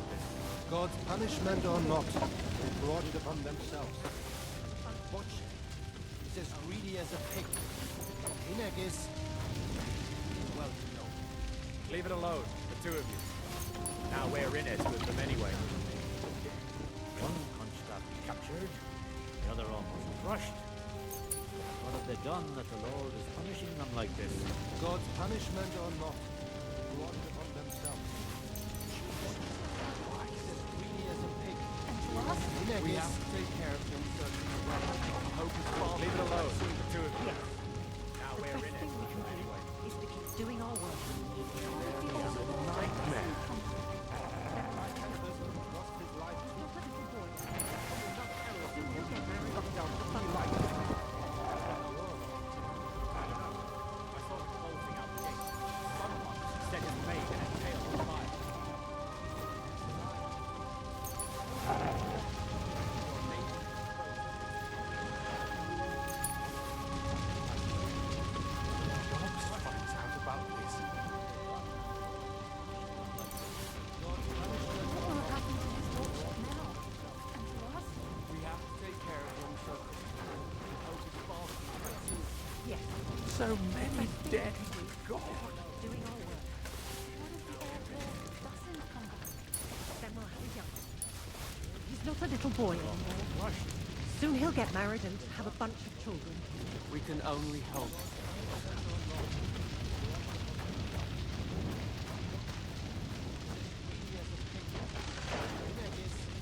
God's punishment or not, they brought it upon themselves. Watch. He's as greedy as a pig. Inagis. Well, no. Leave it alone, the two of you. Now we're in it with them anyway. One Constaff captured, the other almost crushed. What have they done that the Lord is punishing them like this? God's punishment or not, they brought it upon themselves. He's as greedy as a pig. And to us? We have to take care of them so hope is far. Leave it alone, the two of you. Yes. Now The we're best in it thing we can do anyway. is to keep doing our work. Nightmare. Lost his life too. Set his mane and his tail on fire. What will happen to his lordship now? And to us? We have to take care of them so hope is far. Yes. So many dead. God. Doing our work. What if the old lord doesn't come back? Then we'll have a young. He's not a little boy anymore. Soon he'll get married and have a bunch of children. We can only hope.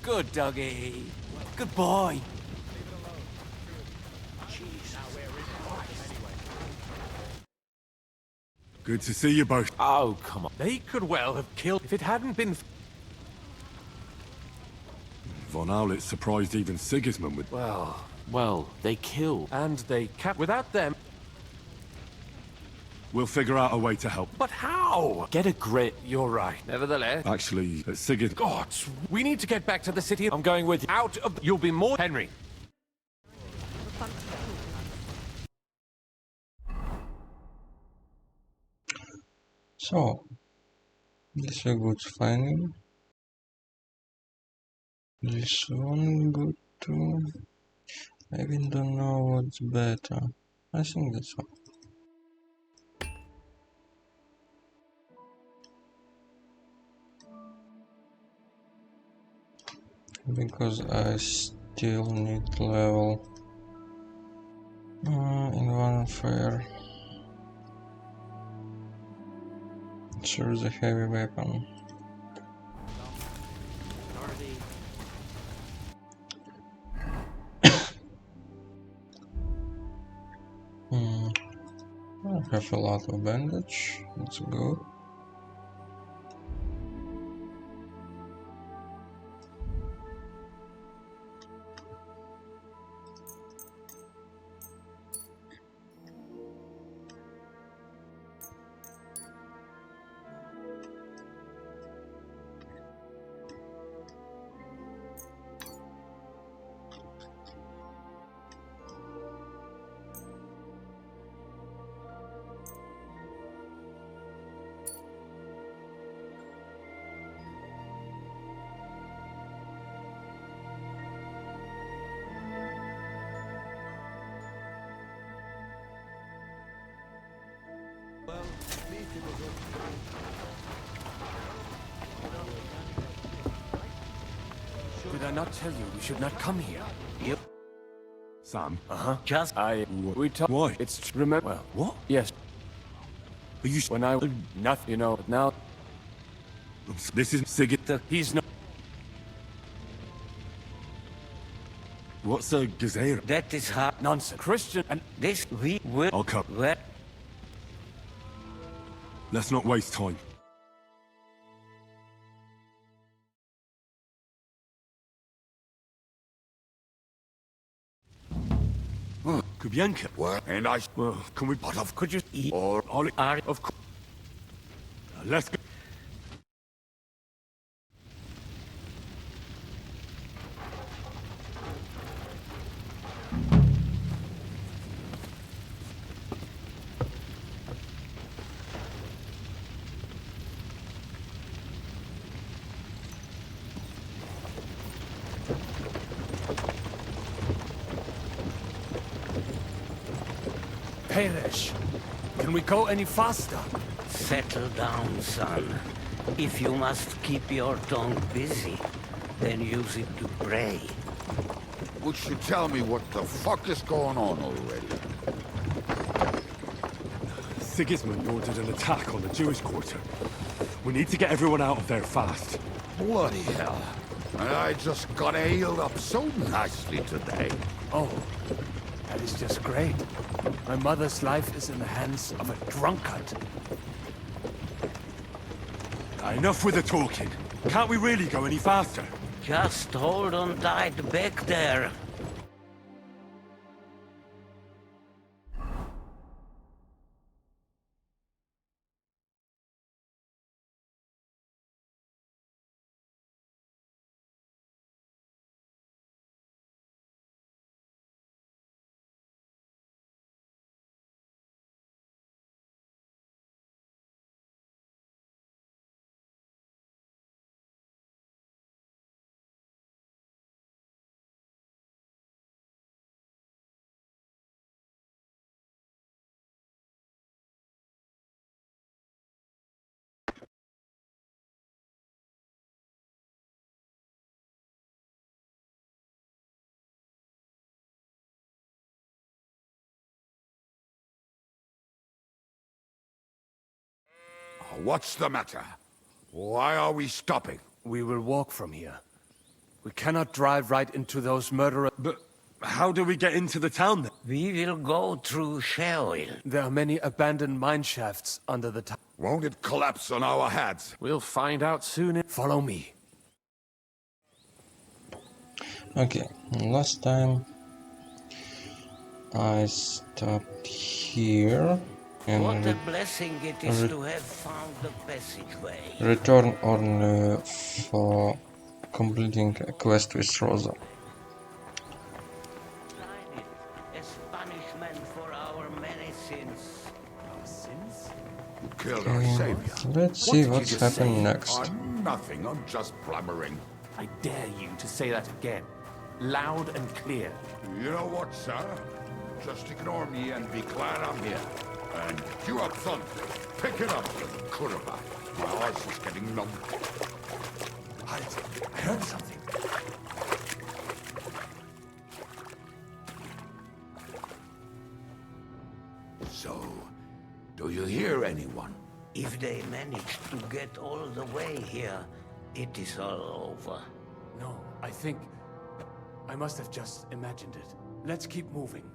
Good, Dougie. Good boy. Good to see you both. Oh, come on. They could well have killed if it hadn't been... Von Aulitz surprised even Sigismund with... Well, they killed. And they kept... Without them... We'll figure out a way to help. But how? Get a grip. You're right. Nevertheless... Actually, Sigismund... Gods, we need to get back to the city. I'm going with you. Out of... You'll be more... Henry. So, this is a good finding. This one good too. I even don't know what's better. I think this one. Because I still need level in one fair. Choose a heavy weapon. I have a lot of bandage, that's good. Well, at least it was okay. not tell you we should not come here? You... Sam? Uh-huh. Just... We talk... Why? It's... Remember... Well, what? Yes. Are you... When I... Nothing, you know, now... This is Sigurd. He's not... What's a Gezera? That is hard. Nonsense. Christian and... This we will... I'll come. Where... Let's not waste time. Kubianka? What? And I... Well, can we... But of... Could you... Or... Of course. Let's go. Perish. Can we go any faster? Settle down, son. If you must keep your tongue busy, then use it to pray. Would you tell me what the fuck is going on already? Sigismund ordered an attack on the Jewish quarter. We need to get everyone out of there fast. Bloody hell. And I just got ailed up so nicely today. Oh, that is just great. My mother's life is in the hands of a drunkard. Enough with the talking. Can't we really go any faster? Just hold on tight back there. What's the matter? Why are we stopping? We will walk from here. We cannot drive right into those murderers. But how do we get into the town then? We will go through Sheol. There are many abandoned mine shafts under the town. Won't it collapse on our heads? We'll find out soon. Follow me. Okay, last time I stopped here and What a blessing it is to have found the passageway. return only for completing a quest with Rosa. Tried it as punishment for our many sins. Our sins? You killed our savior. Let's see What did what's you just happening say? next. I'm nothing. I'm just blubbering. I dare you to say that again. Loud and clear. You know what, sir? Just ignore me and be glad I'm here. And you up front, pick it up, you Kurva. My horse is getting numb. I heard something. So, do you hear anyone? If they manage to get all the way here, it is all over. No, I think... I must have just imagined it. Let's keep moving.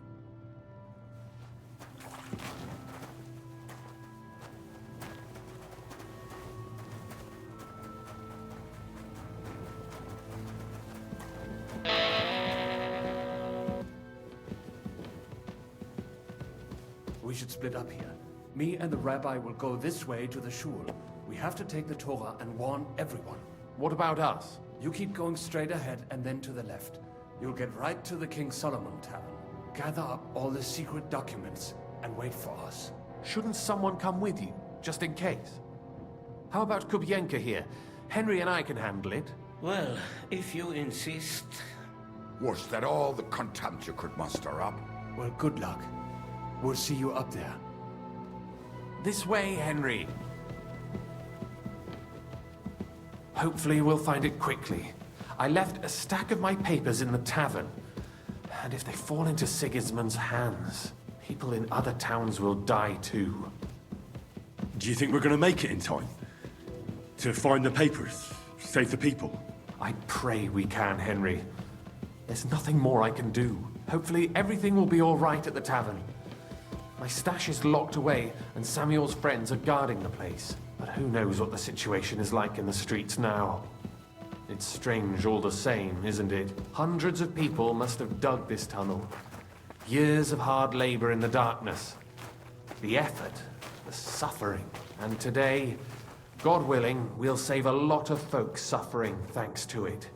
We should split up here. Me and the rabbi will go this way to the shul. We have to take the Torah and warn everyone. What about us? You keep going straight ahead and then to the left. You'll get right to the King Solomon Tavern. Gather up all the secret documents and wait for us. Shouldn't someone come with you, just in case? How about Kubienka here? Henry and I can handle it. Well, if you insist. Was that all the contempt you could muster up? Well, good luck. We'll see you up there. This way, Henry. Hopefully we'll find it quickly. I left a stack of my papers in the tavern. And if they fall into Sigismund's hands, people in other towns will die too. Do you think we're gonna make it in time? To find the papers? Save the people? I pray we can, Henry. There's nothing more I can do. Hopefully everything will be all right at the tavern. My stash is locked away, and Samuel's friends are guarding the place. But who knows what the situation is like in the streets now? It's strange all the same, isn't it? Hundreds of people must have dug this tunnel. Years of hard labor in the darkness. The effort, the suffering. And today, God willing, we'll save a lot of folks suffering thanks to it.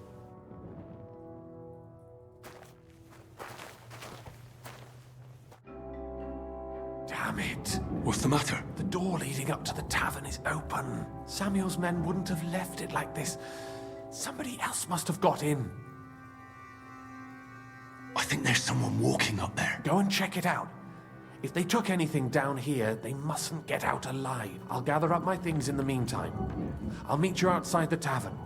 Damn it! What's the matter? The door leading up to the tavern is open. Samuel's men wouldn't have left it like this. Somebody else must have got in. I think there's someone walking up there. Go and check it out. If they took anything down here, they mustn't get out alive. I'll gather up my things in the meantime. I'll meet you outside the tavern.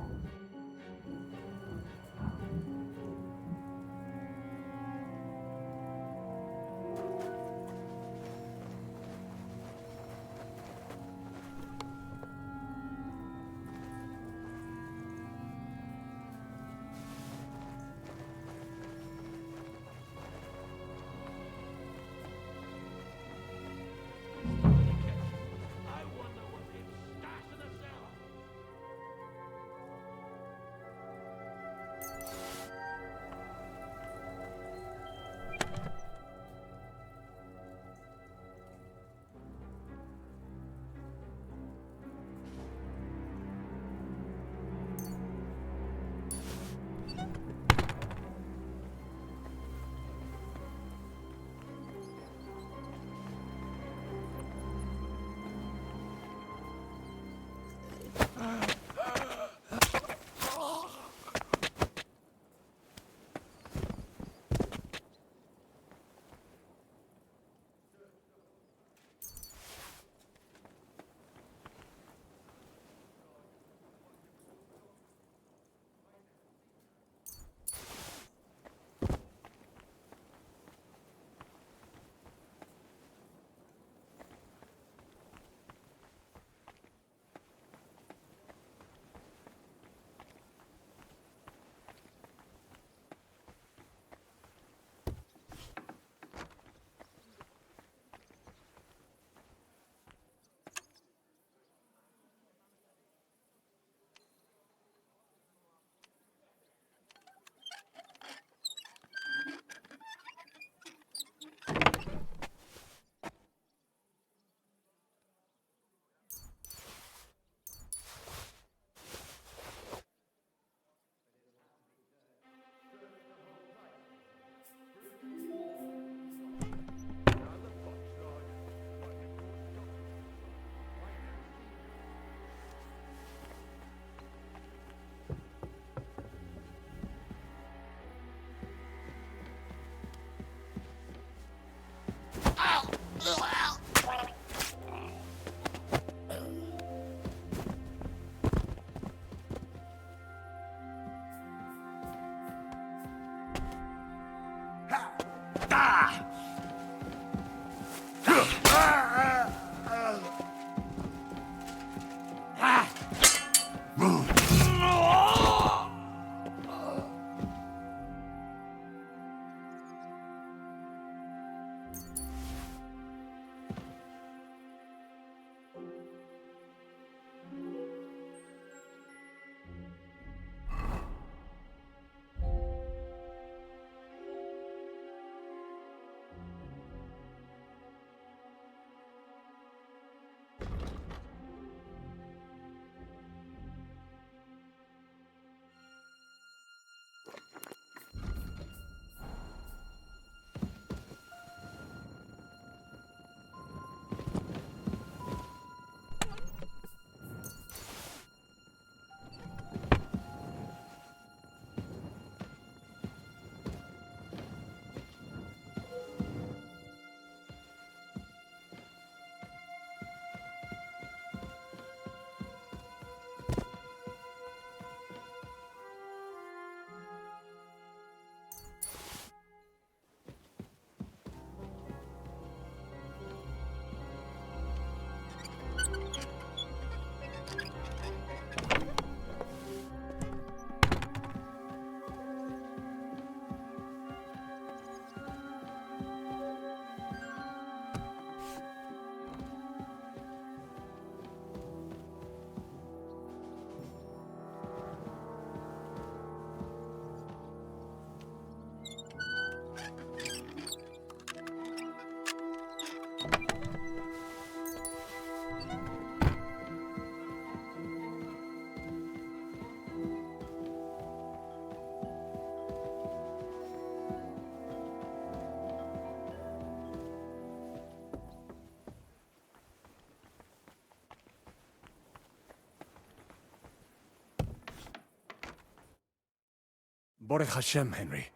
Baruch Hashem, Henry.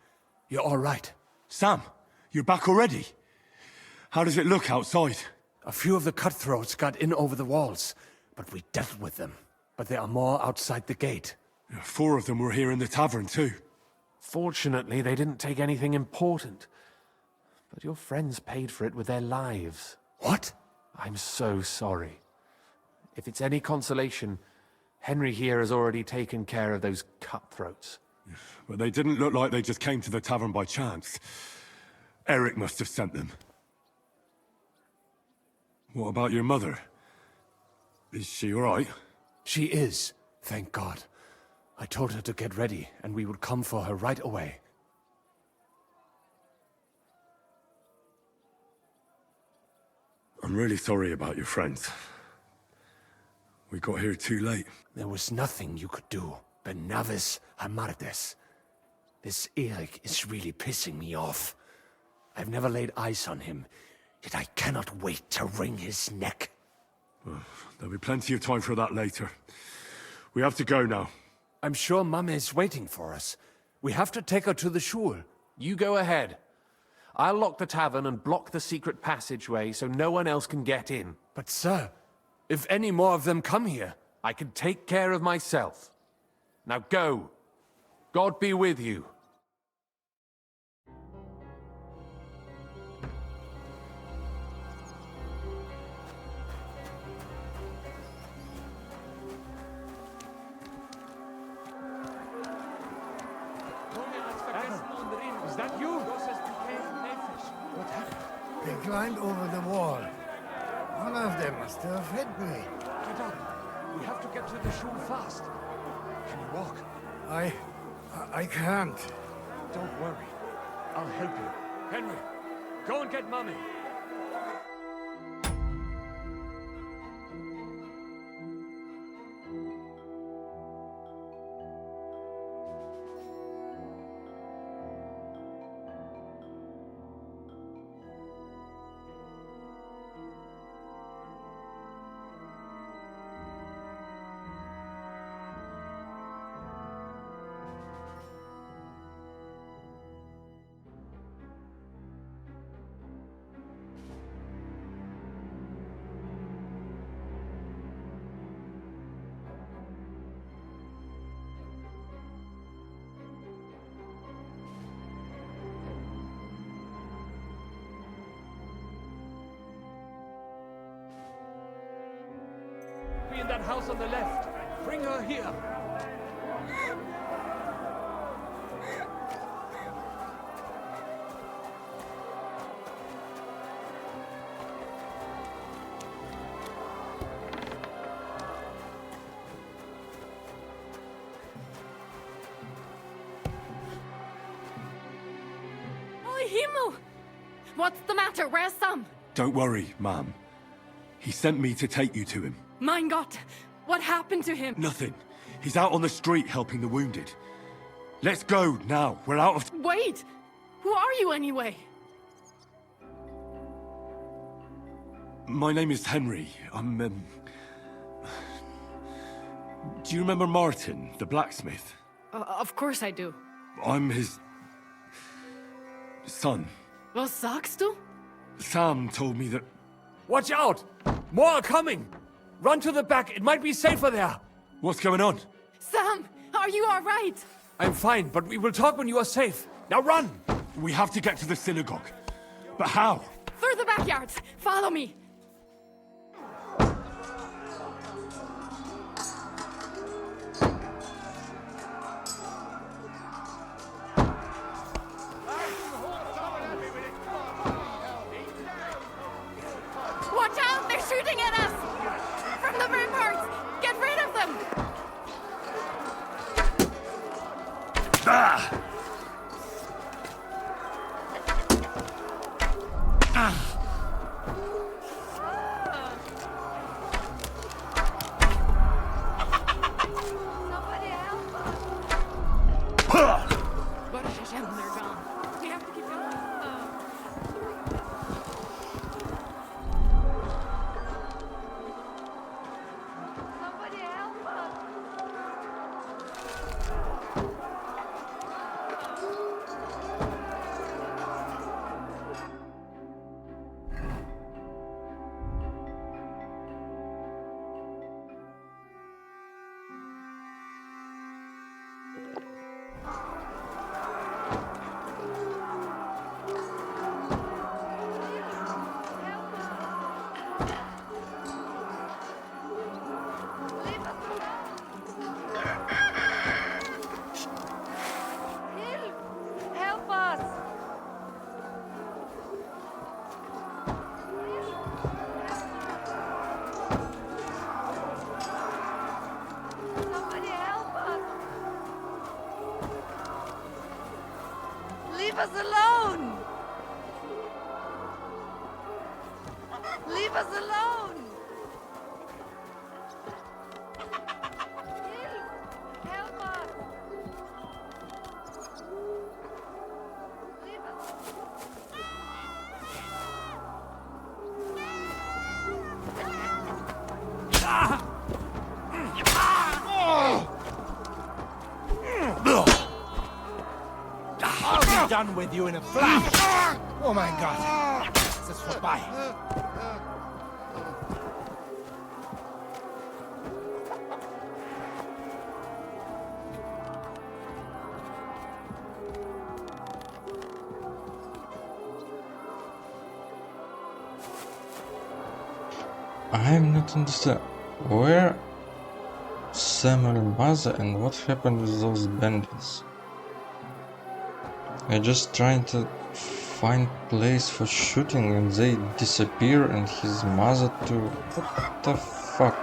You're all right. Sam, you're back already? How does it look outside? A few of the cutthroats got in over the walls, but we dealt with them. But there are more outside the gate. 4 of them were here in the tavern too. Fortunately, they didn't take anything important. But your friends paid for it with their lives. What? I'm so sorry. If it's any consolation, Henry here has already taken care of those cutthroats. But they didn't look like they just came to the tavern by chance. Eric must have sent them. What about your mother? Is she all right? She is, thank God. I told her to get ready, and we would come for her right away. I'm really sorry about your friends. We got here too late. There was nothing you could do. Benavis Hamardes. This Eric is really pissing me off. I've never laid eyes on him, yet I cannot wait to wring his neck. Well, there'll be plenty of time for that later. We have to go now. I'm sure Mama is waiting for us. We have to take her to the shul. You go ahead. I'll lock the tavern and block the secret passageway so no one else can get in. But sir, if any more of them come here... I can take care of myself. Now go. God be with you. Is that you? What happened? They climbed over the wall. One of them must have hit me. Get up. We have to get to the shul fast. Can you walk? I can't. Don't worry. I'll help you. Henry, go and get Mummy. In that house on the left. Bring her here. Oh, Himmel! What's the matter? Where's Sam? Don't worry, ma'am. He sent me to take you to him. Mein Gott! What happened to him? Nothing. He's out on the street helping the wounded. Let's go now. We're out of... Wait! Who are you anyway? My name is Henry. I'm, Do you remember Martin, the blacksmith? Of course I do. I'm his... son. Was sagst du? Sam told me that... Watch out! More are coming! Run to the back, it might be safer there! What's going on? Sam, are you all right? I'm fine, but we will talk when you are safe. Now run! We have to get to the synagogue. But how? Through the backyards. Follow me. Watch out! They're shooting at us! From the ramparts! Get rid of them! Ah! Ah! Baruch Hashem, they're gone. We have to keep going. Somebody help us! us alone! Leave us alone! Help us! Leave us. I'll be done with you in a flash! Oh mein Gott! Es ist vorbei! I'm not understand where Samuel Maza and what happened with those bandits. I just trying to find place for shooting and they disappear and his mother too. What the fuck?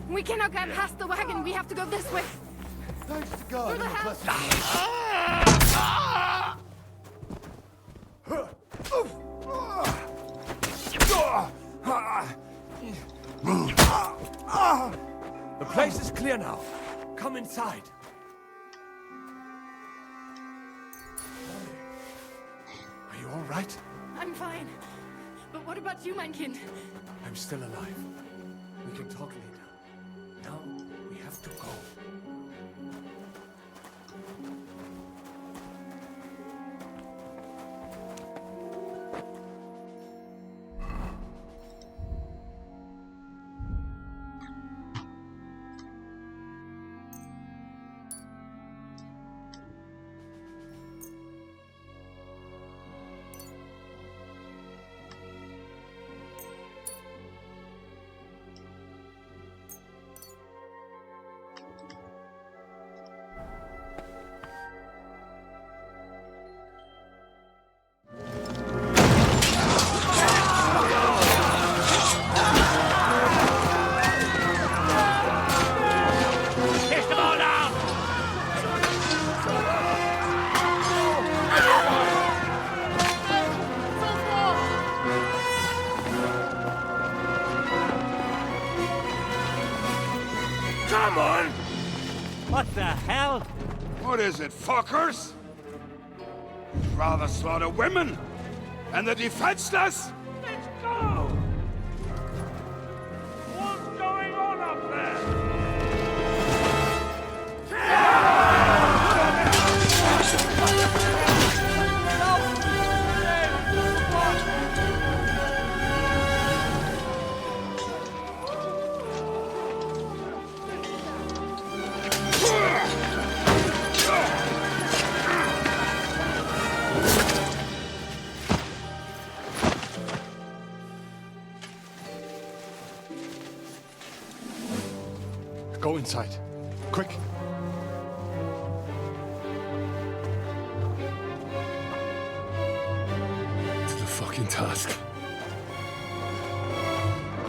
We cannot get past the wagon. We have to go this way. Thanks to God. Through the house. The place is clear now. Come inside. Are you all right? I'm fine. But what about you, mein Kind? I'm still alive. We can talk later. Now we have to go. Come on! What the hell? What is it, fuckers? Rather slaughter women and the defenseless? Let's go! What's going on up Go inside. Quick. To the fucking task.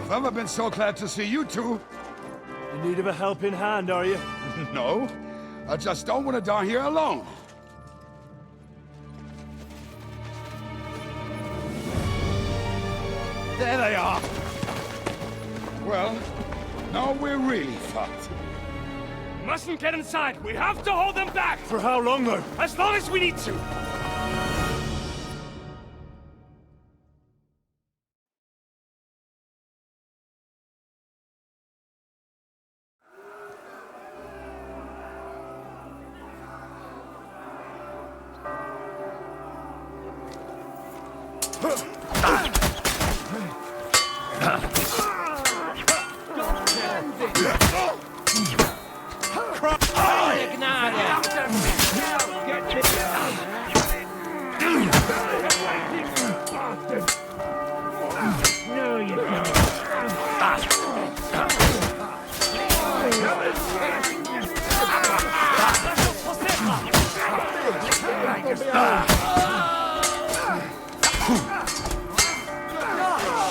I've never been so glad to see you two. In need of a helping hand, are you? No. I just don't want to die here alone. There they are! Well, now we're really fucked. Mustn't get inside! We have to hold them back! For how long, though? As long as we need to!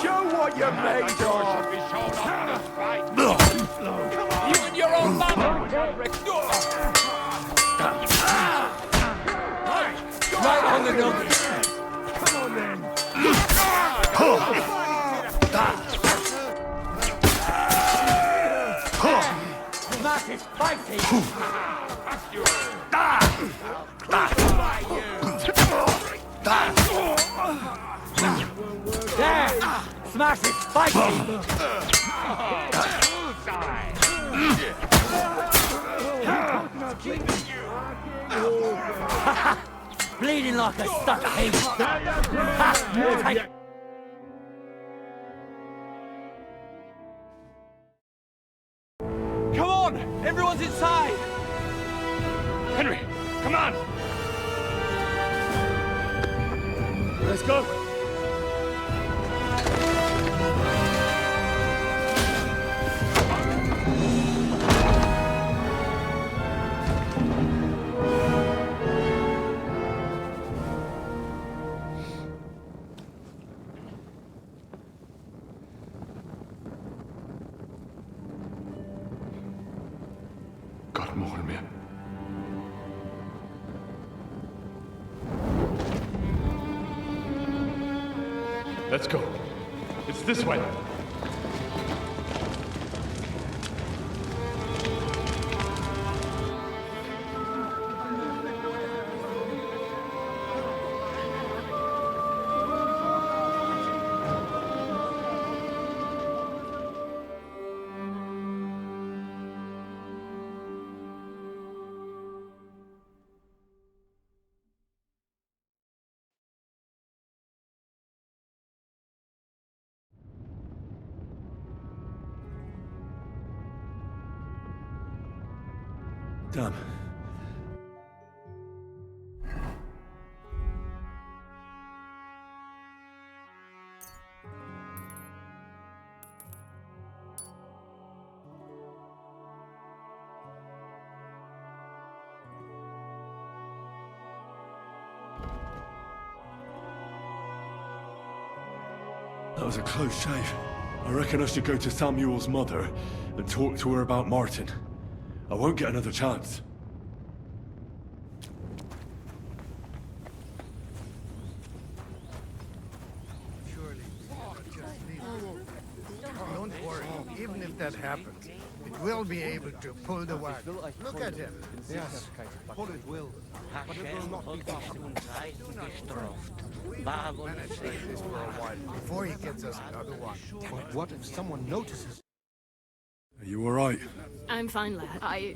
Show what you're made of! You and your own mother! Right on the numbers! Come on then! Massive fighting! There! Smash it! Fighting! Bleeding like a stuck pig! Come on! Everyone's inside! Henry, come on! Let's go! God more me. Let's go. It's this way. Damn. That was a close shave. I reckon I should go to Samuel's mother and talk to her about Martin. I won't get another chance. Don't worry. Even if that happens, it will be able to pull the wagon. Look at him. Yes, pull it will. But it will not be possible. Manage this for a while before he gets us another one. But what if someone notices? Are you alright? I'm fine, lad.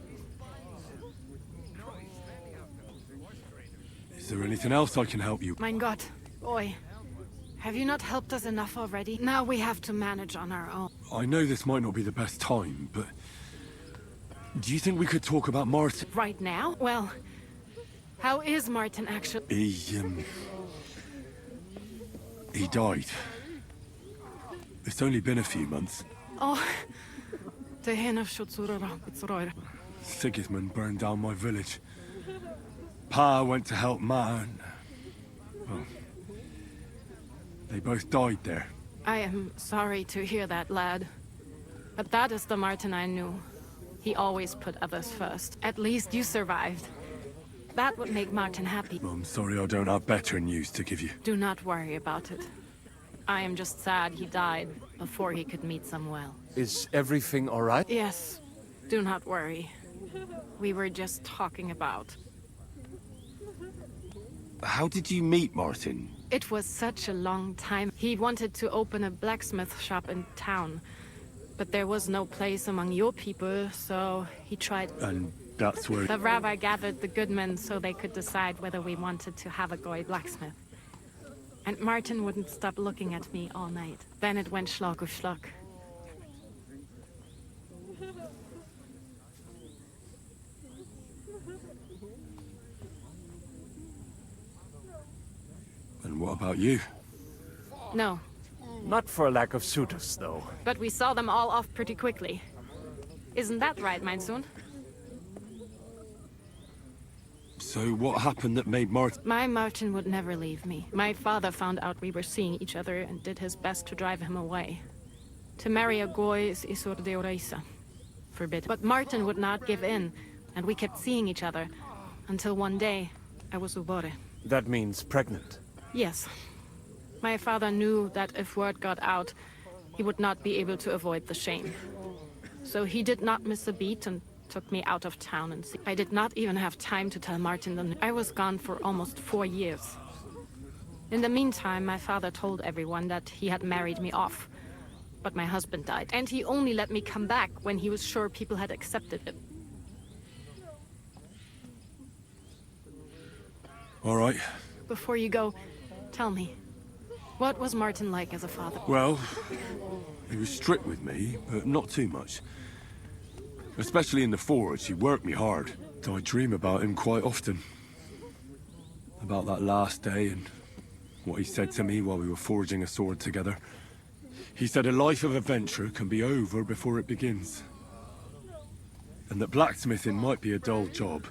Is there anything else I can help you? Mein Gott, boy. Have you not helped us enough already? Now we have to manage on our own. I know this might not be the best time, but... do you think we could talk about Martin? Right now? Well, how is Martin actually? He died. It's only been a few months. Oh, the hen of Schutzurora. Sigismund burned down my village. Pa went to help Ma and... well, they both died there. I am sorry to hear that, lad. But that is the Martin I knew. He always put others first. At least you survived. That would make Martin happy. I'm sorry I don't have better news to give you. Do not worry about it. I am just sad he died before he could meet Samuel. Is everything all right? Yes, do not worry. We were just talking about. How did you meet Martin? It was such a long time. He wanted to open a blacksmith shop in town. But there was no place among your people, so he tried. And that's where... The rabbi gathered the good men so they could decide whether we wanted to have a goy blacksmith. And Martin wouldn't stop looking at me all night. Then it went schlock auf schlock. And what about you? No. Not for a lack of suitors, though. But we saw them all off pretty quickly. Isn't that right, mein Sohn? So what happened that made Martin... My Martin would never leave me. My father found out we were seeing each other and did his best to drive him away. To marry a goy is isur deoraisa. Forbidden. But Martin would not give in, and we kept seeing each other. Until one day, I was ubore. That means pregnant. Yes. My father knew that if word got out, he would not be able to avoid the shame. So he did not miss a beat and took me out of town and I did not even have time to tell Martin the news. I was gone for almost 4 years. In the meantime, my father told everyone that he had married me off. But my husband died, and he only let me come back when he was sure people had accepted it. All right. Before you go, tell me, what was Martin like as a father? Well, he was strict with me, but not too much. Especially in the forge, he worked me hard. So I dream about him quite often. About that last day and what he said to me while we were forging a sword together. He said a life of adventure can be over before it begins. And that blacksmithing might be a dull job,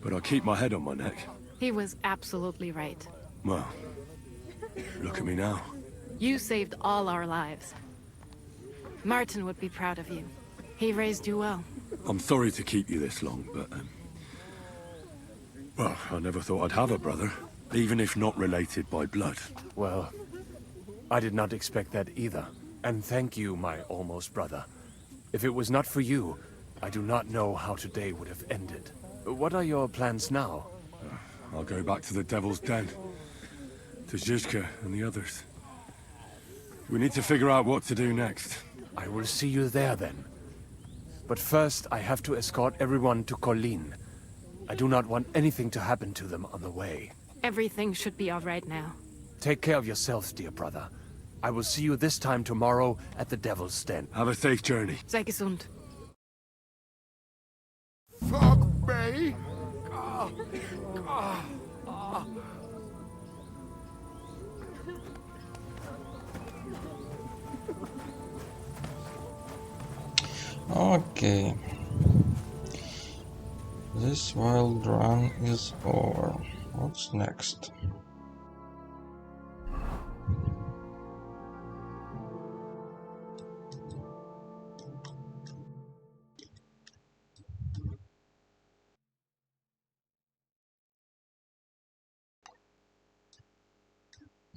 but I keep my head on my neck. He was absolutely right. Well, look at me now. You saved all our lives. Martin would be proud of you. He raised you well. I'm sorry to keep you this long, but... well, I never thought I'd have a brother, even if not related by blood. Well, I did not expect that either. And thank you, my almost brother. If it was not for you, I do not know how today would have ended. What are your plans now? I'll go back to the Devil's Den. To Zizka and the others. We need to figure out what to do next. I will see you there then. But first, I have to escort everyone to Colleen. I do not want anything to happen to them on the way. Everything should be all right now. Take care of yourselves, dear brother. I will see you this time tomorrow at the Devil's Den. Have a safe journey. Sei gesund. Fuck me! Okay. This wild run is over. What's next?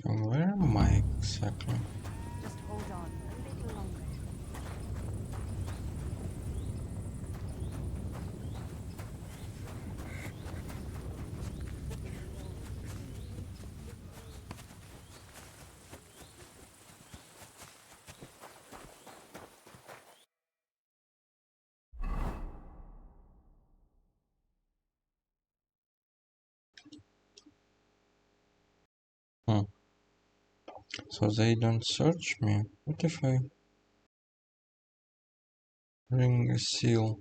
Where am I exactly? Just hold on a little longer. So they don't search me? What if I ring a seal?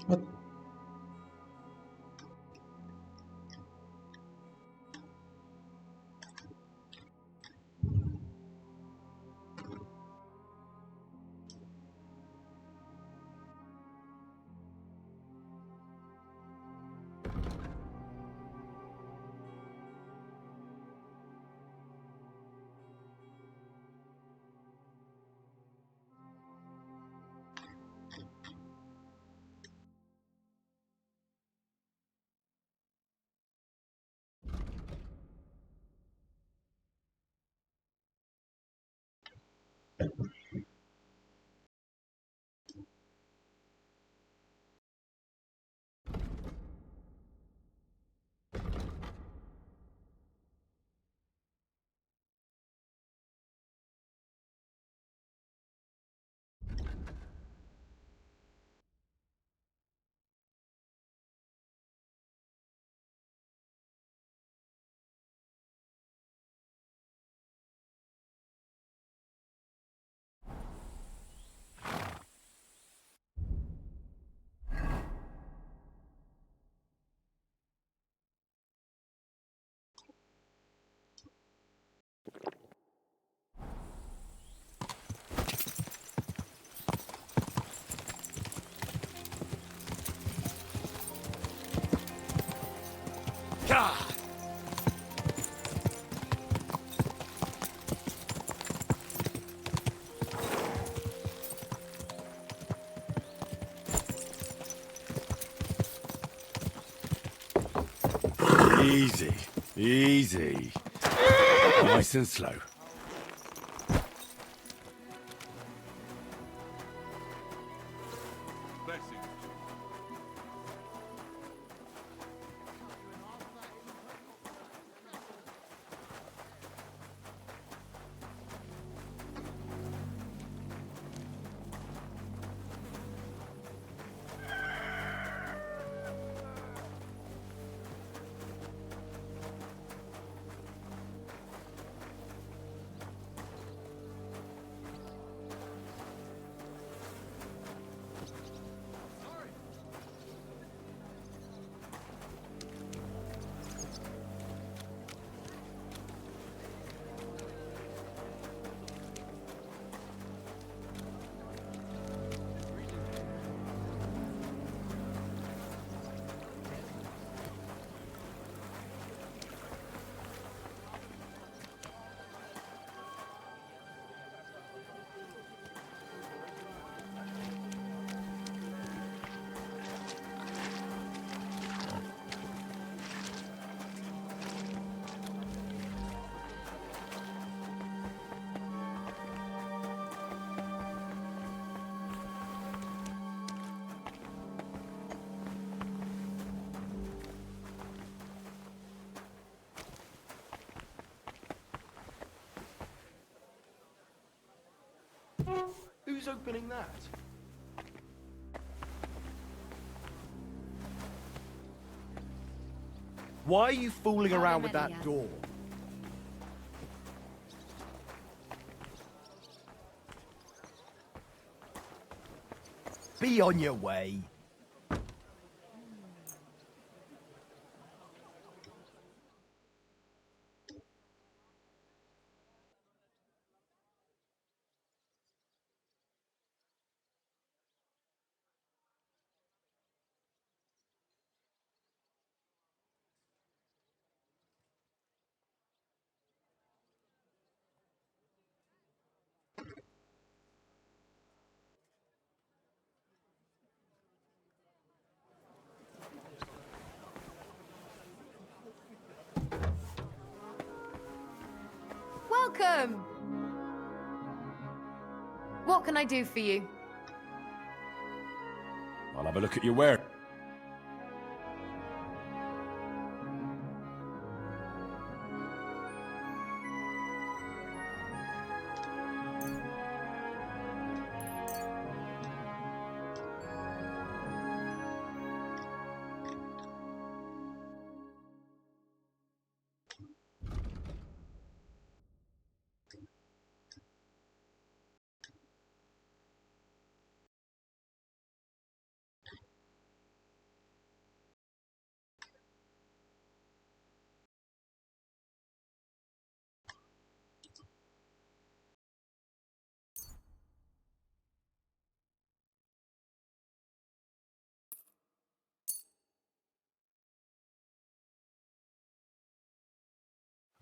What? Easy, easy. Nice and slow. Who's opening that? Why are you fooling around with that door? Be on your way. Welcome! What can I do for you? I'll have a look at your ware.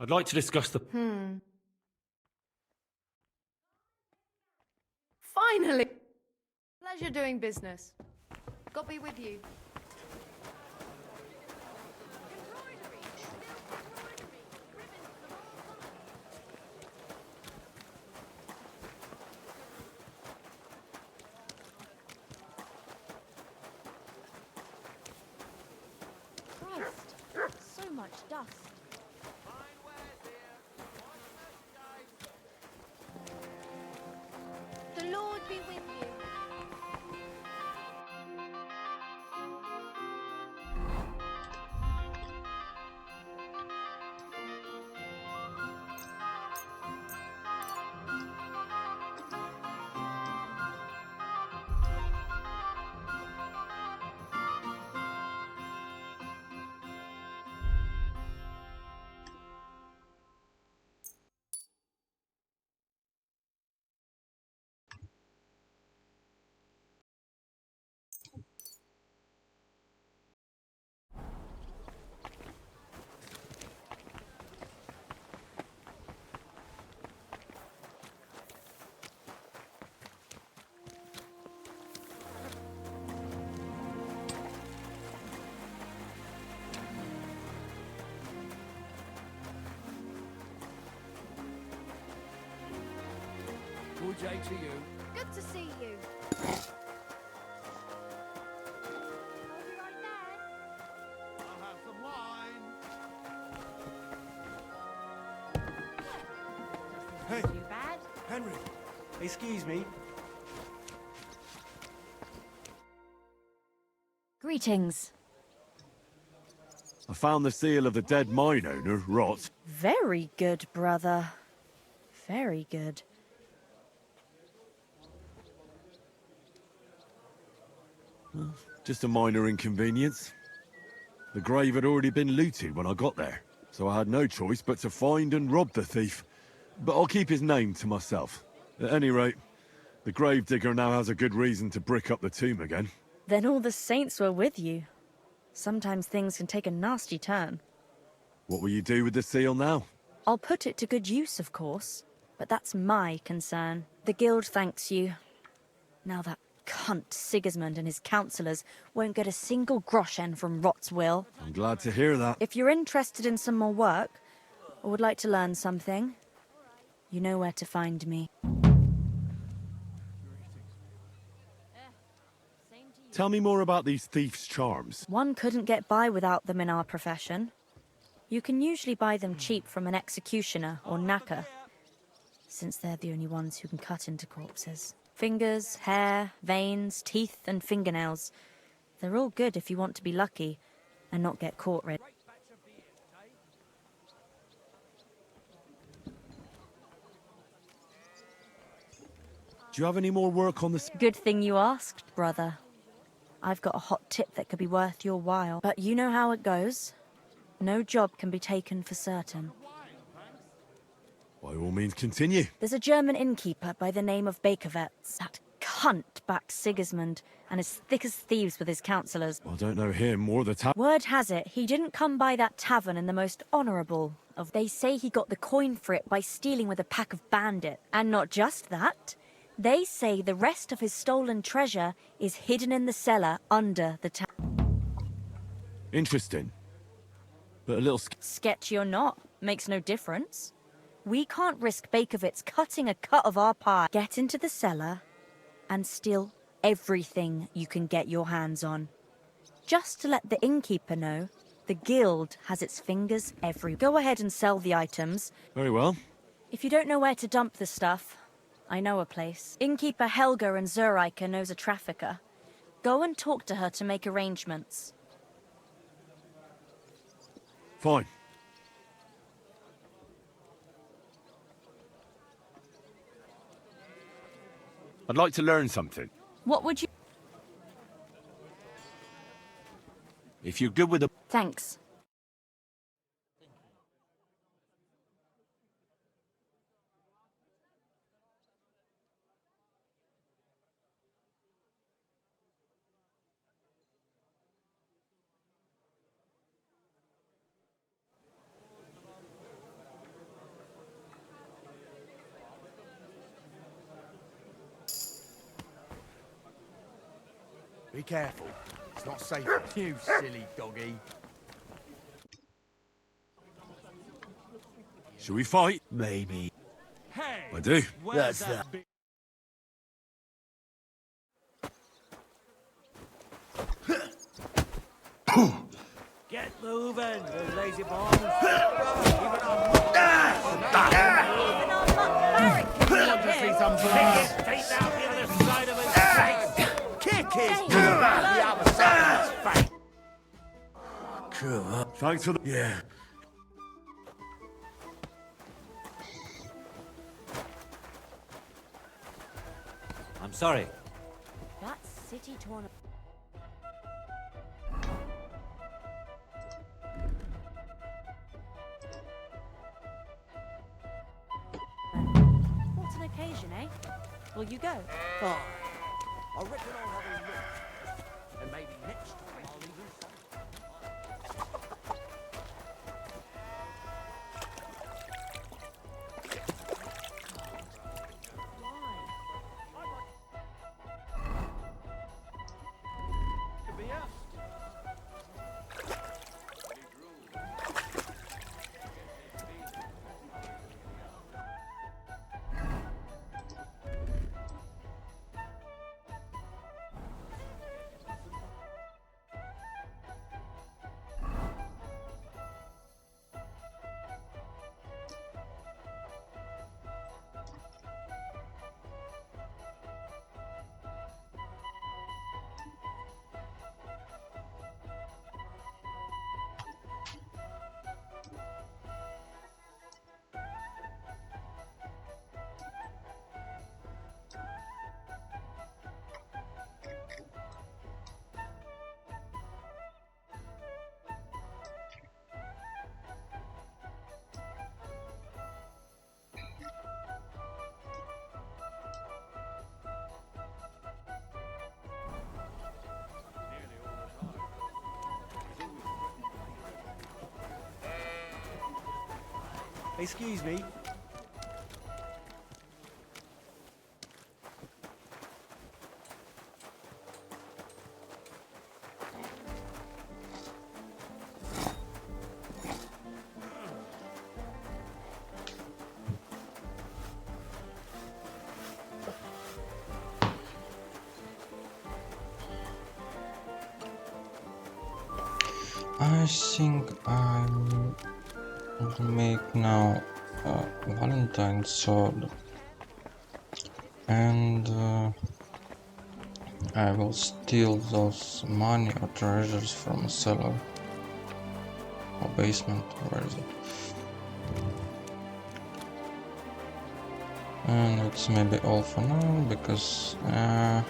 I'd like to discuss the... Finally! Pleasure doing business. God be with you. Christ, so much dust. The Lord be with you. Good day to you. Good to see you. I'll have some wine. Hey, Too bad. Henry, excuse me. Greetings. I found the seal of the dead mine owner, Rot. Very good, brother. Very good. Just a minor inconvenience. The grave had already been looted when I got there, so I had no choice but to find and rob the thief. But I'll keep his name to myself. At any rate, the gravedigger now has a good reason to brick up the tomb again. Then all the saints were with you. Sometimes things can take a nasty turn. What will you do with the seal now? I'll put it to good use, of course. But that's my concern. The guild thanks you. Now that cunt Sigismund and his councillors won't get a single groschen from Rot's will. I'm glad to hear that. If you're interested in some more work, or would like to learn something, you know where to find me. Tell me more about these thieves' charms. One couldn't get by without them in our profession. You can usually buy them cheap from an executioner or knacker, since they're the only ones who can cut into corpses. Fingers, hair, veins, teeth, and fingernails. They're all good if you want to be lucky and not get caught red. Do you have any more work on this? Good thing you asked, brother. I've got a hot tip that could be worth your while. But you know how it goes. No job can be taken for certain. By all means, continue. There's a German innkeeper by the name of Bakervetz. That cunt backed Sigismund and is thick as thieves with his councillors. I don't know him or the tavern. Word has it, he didn't come by that tavern in the most honourable of... They say he got the coin for it by stealing with a pack of bandits. And not just that. They say the rest of his stolen treasure is hidden in the cellar under the Interesting. But a little... Sketchy or not, makes no difference. We can't risk Bakervetz cutting a cut of our pie. Get into the cellar and steal everything you can get your hands on. Just to let the innkeeper know, the guild has its fingers everywhere. Go ahead and sell the items. Very well. If you don't know where to dump the stuff, I know a place. Innkeeper Helga in Zurich knows a trafficker. Go and talk to her to make arrangements. Fine. I'd like to learn something. What would you... If you're good with the... Thanks. Be careful. It's not safe. You silly doggy. Shall we fight? Maybe. Hey! I do. That's that. Get moving, you lazy bones! Some Take out the other side of his face! Kick his the other side of his face. Cool. Thanks for the... Yeah. I'm sorry. That city tournament. What an occasion, eh? Will you go? Oh, I reckon I'll have a look. And maybe next time I'll even... Excuse me. I think I will make now a Valentine's sword, and I will steal those money or treasures from a cellar or basement, where is it? And it's maybe all for now, because the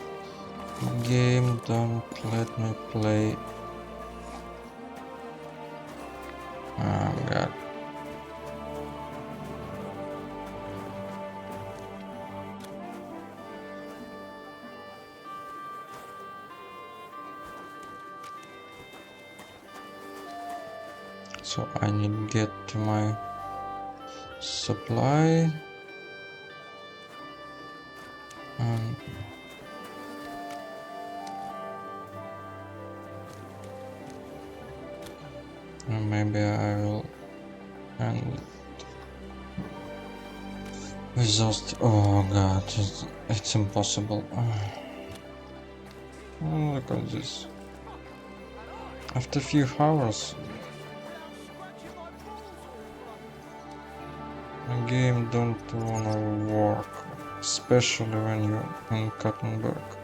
game don't let me play. Oh god. So I need to get to my supply. And maybe I will end with those. Oh god, it's impossible. Oh, look at this. After a few hours, the game don't wanna work, especially when you're in Kattenberg.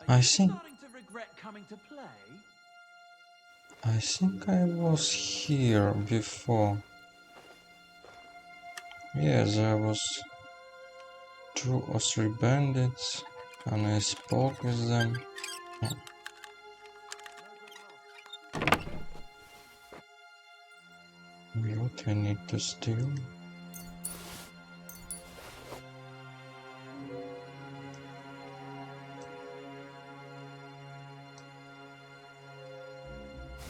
I think Starting to regret coming to play? I think I was here before. Yeah, there was 2 or 3 bandits and I spoke with them. What I need to steal?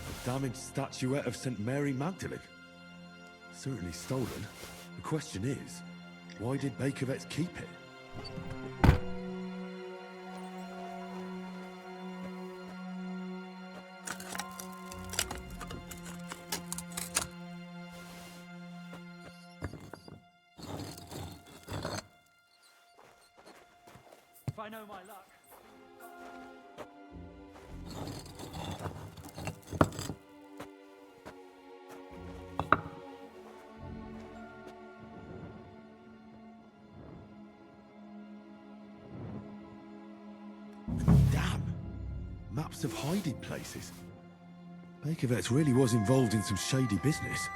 A damaged statuette of St. Mary Magdalene. Certainly stolen. The question is, why did Bakovets keep it? If I know my luck. Damn! Maps of hiding places. Bakovets really was involved in some shady business.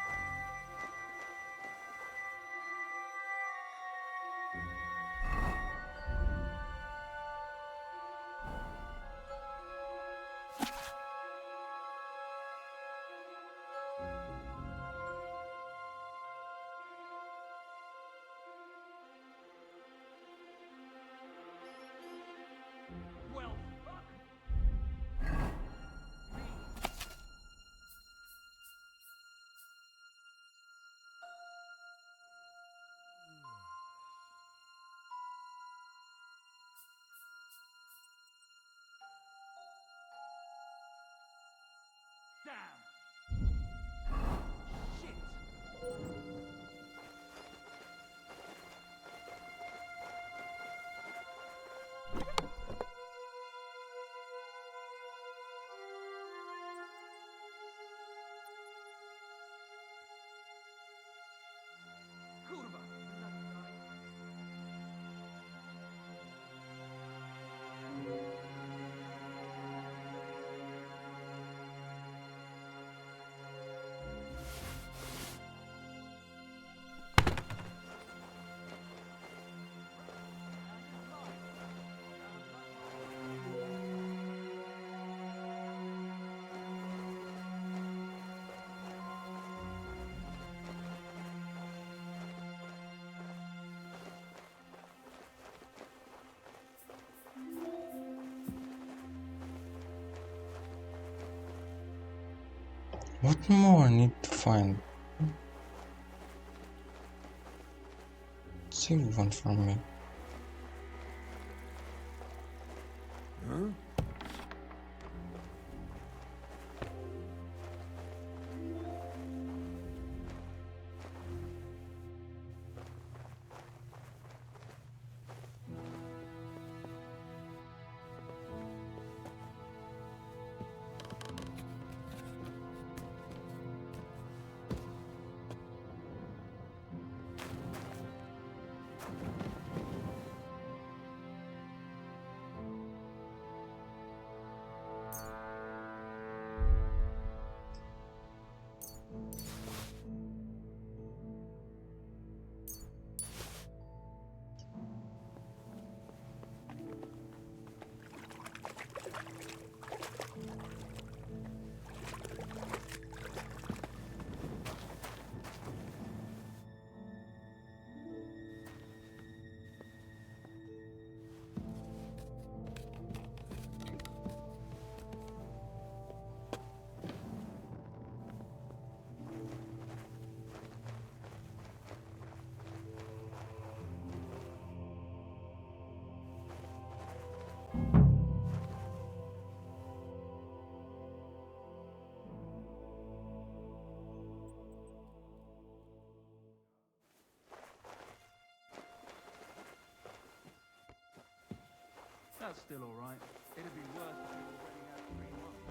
What more I need to find? Save one for me. Huh? That's still all right. It'd be worse if we already had 3 months.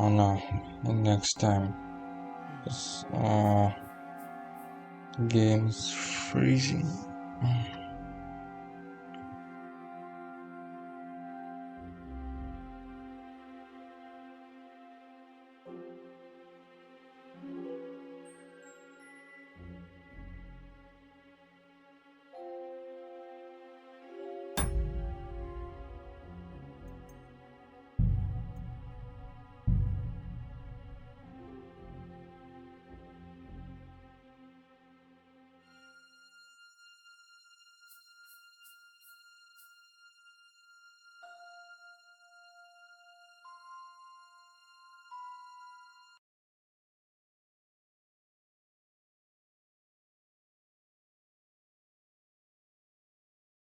Oh no, next time. This game is freezing.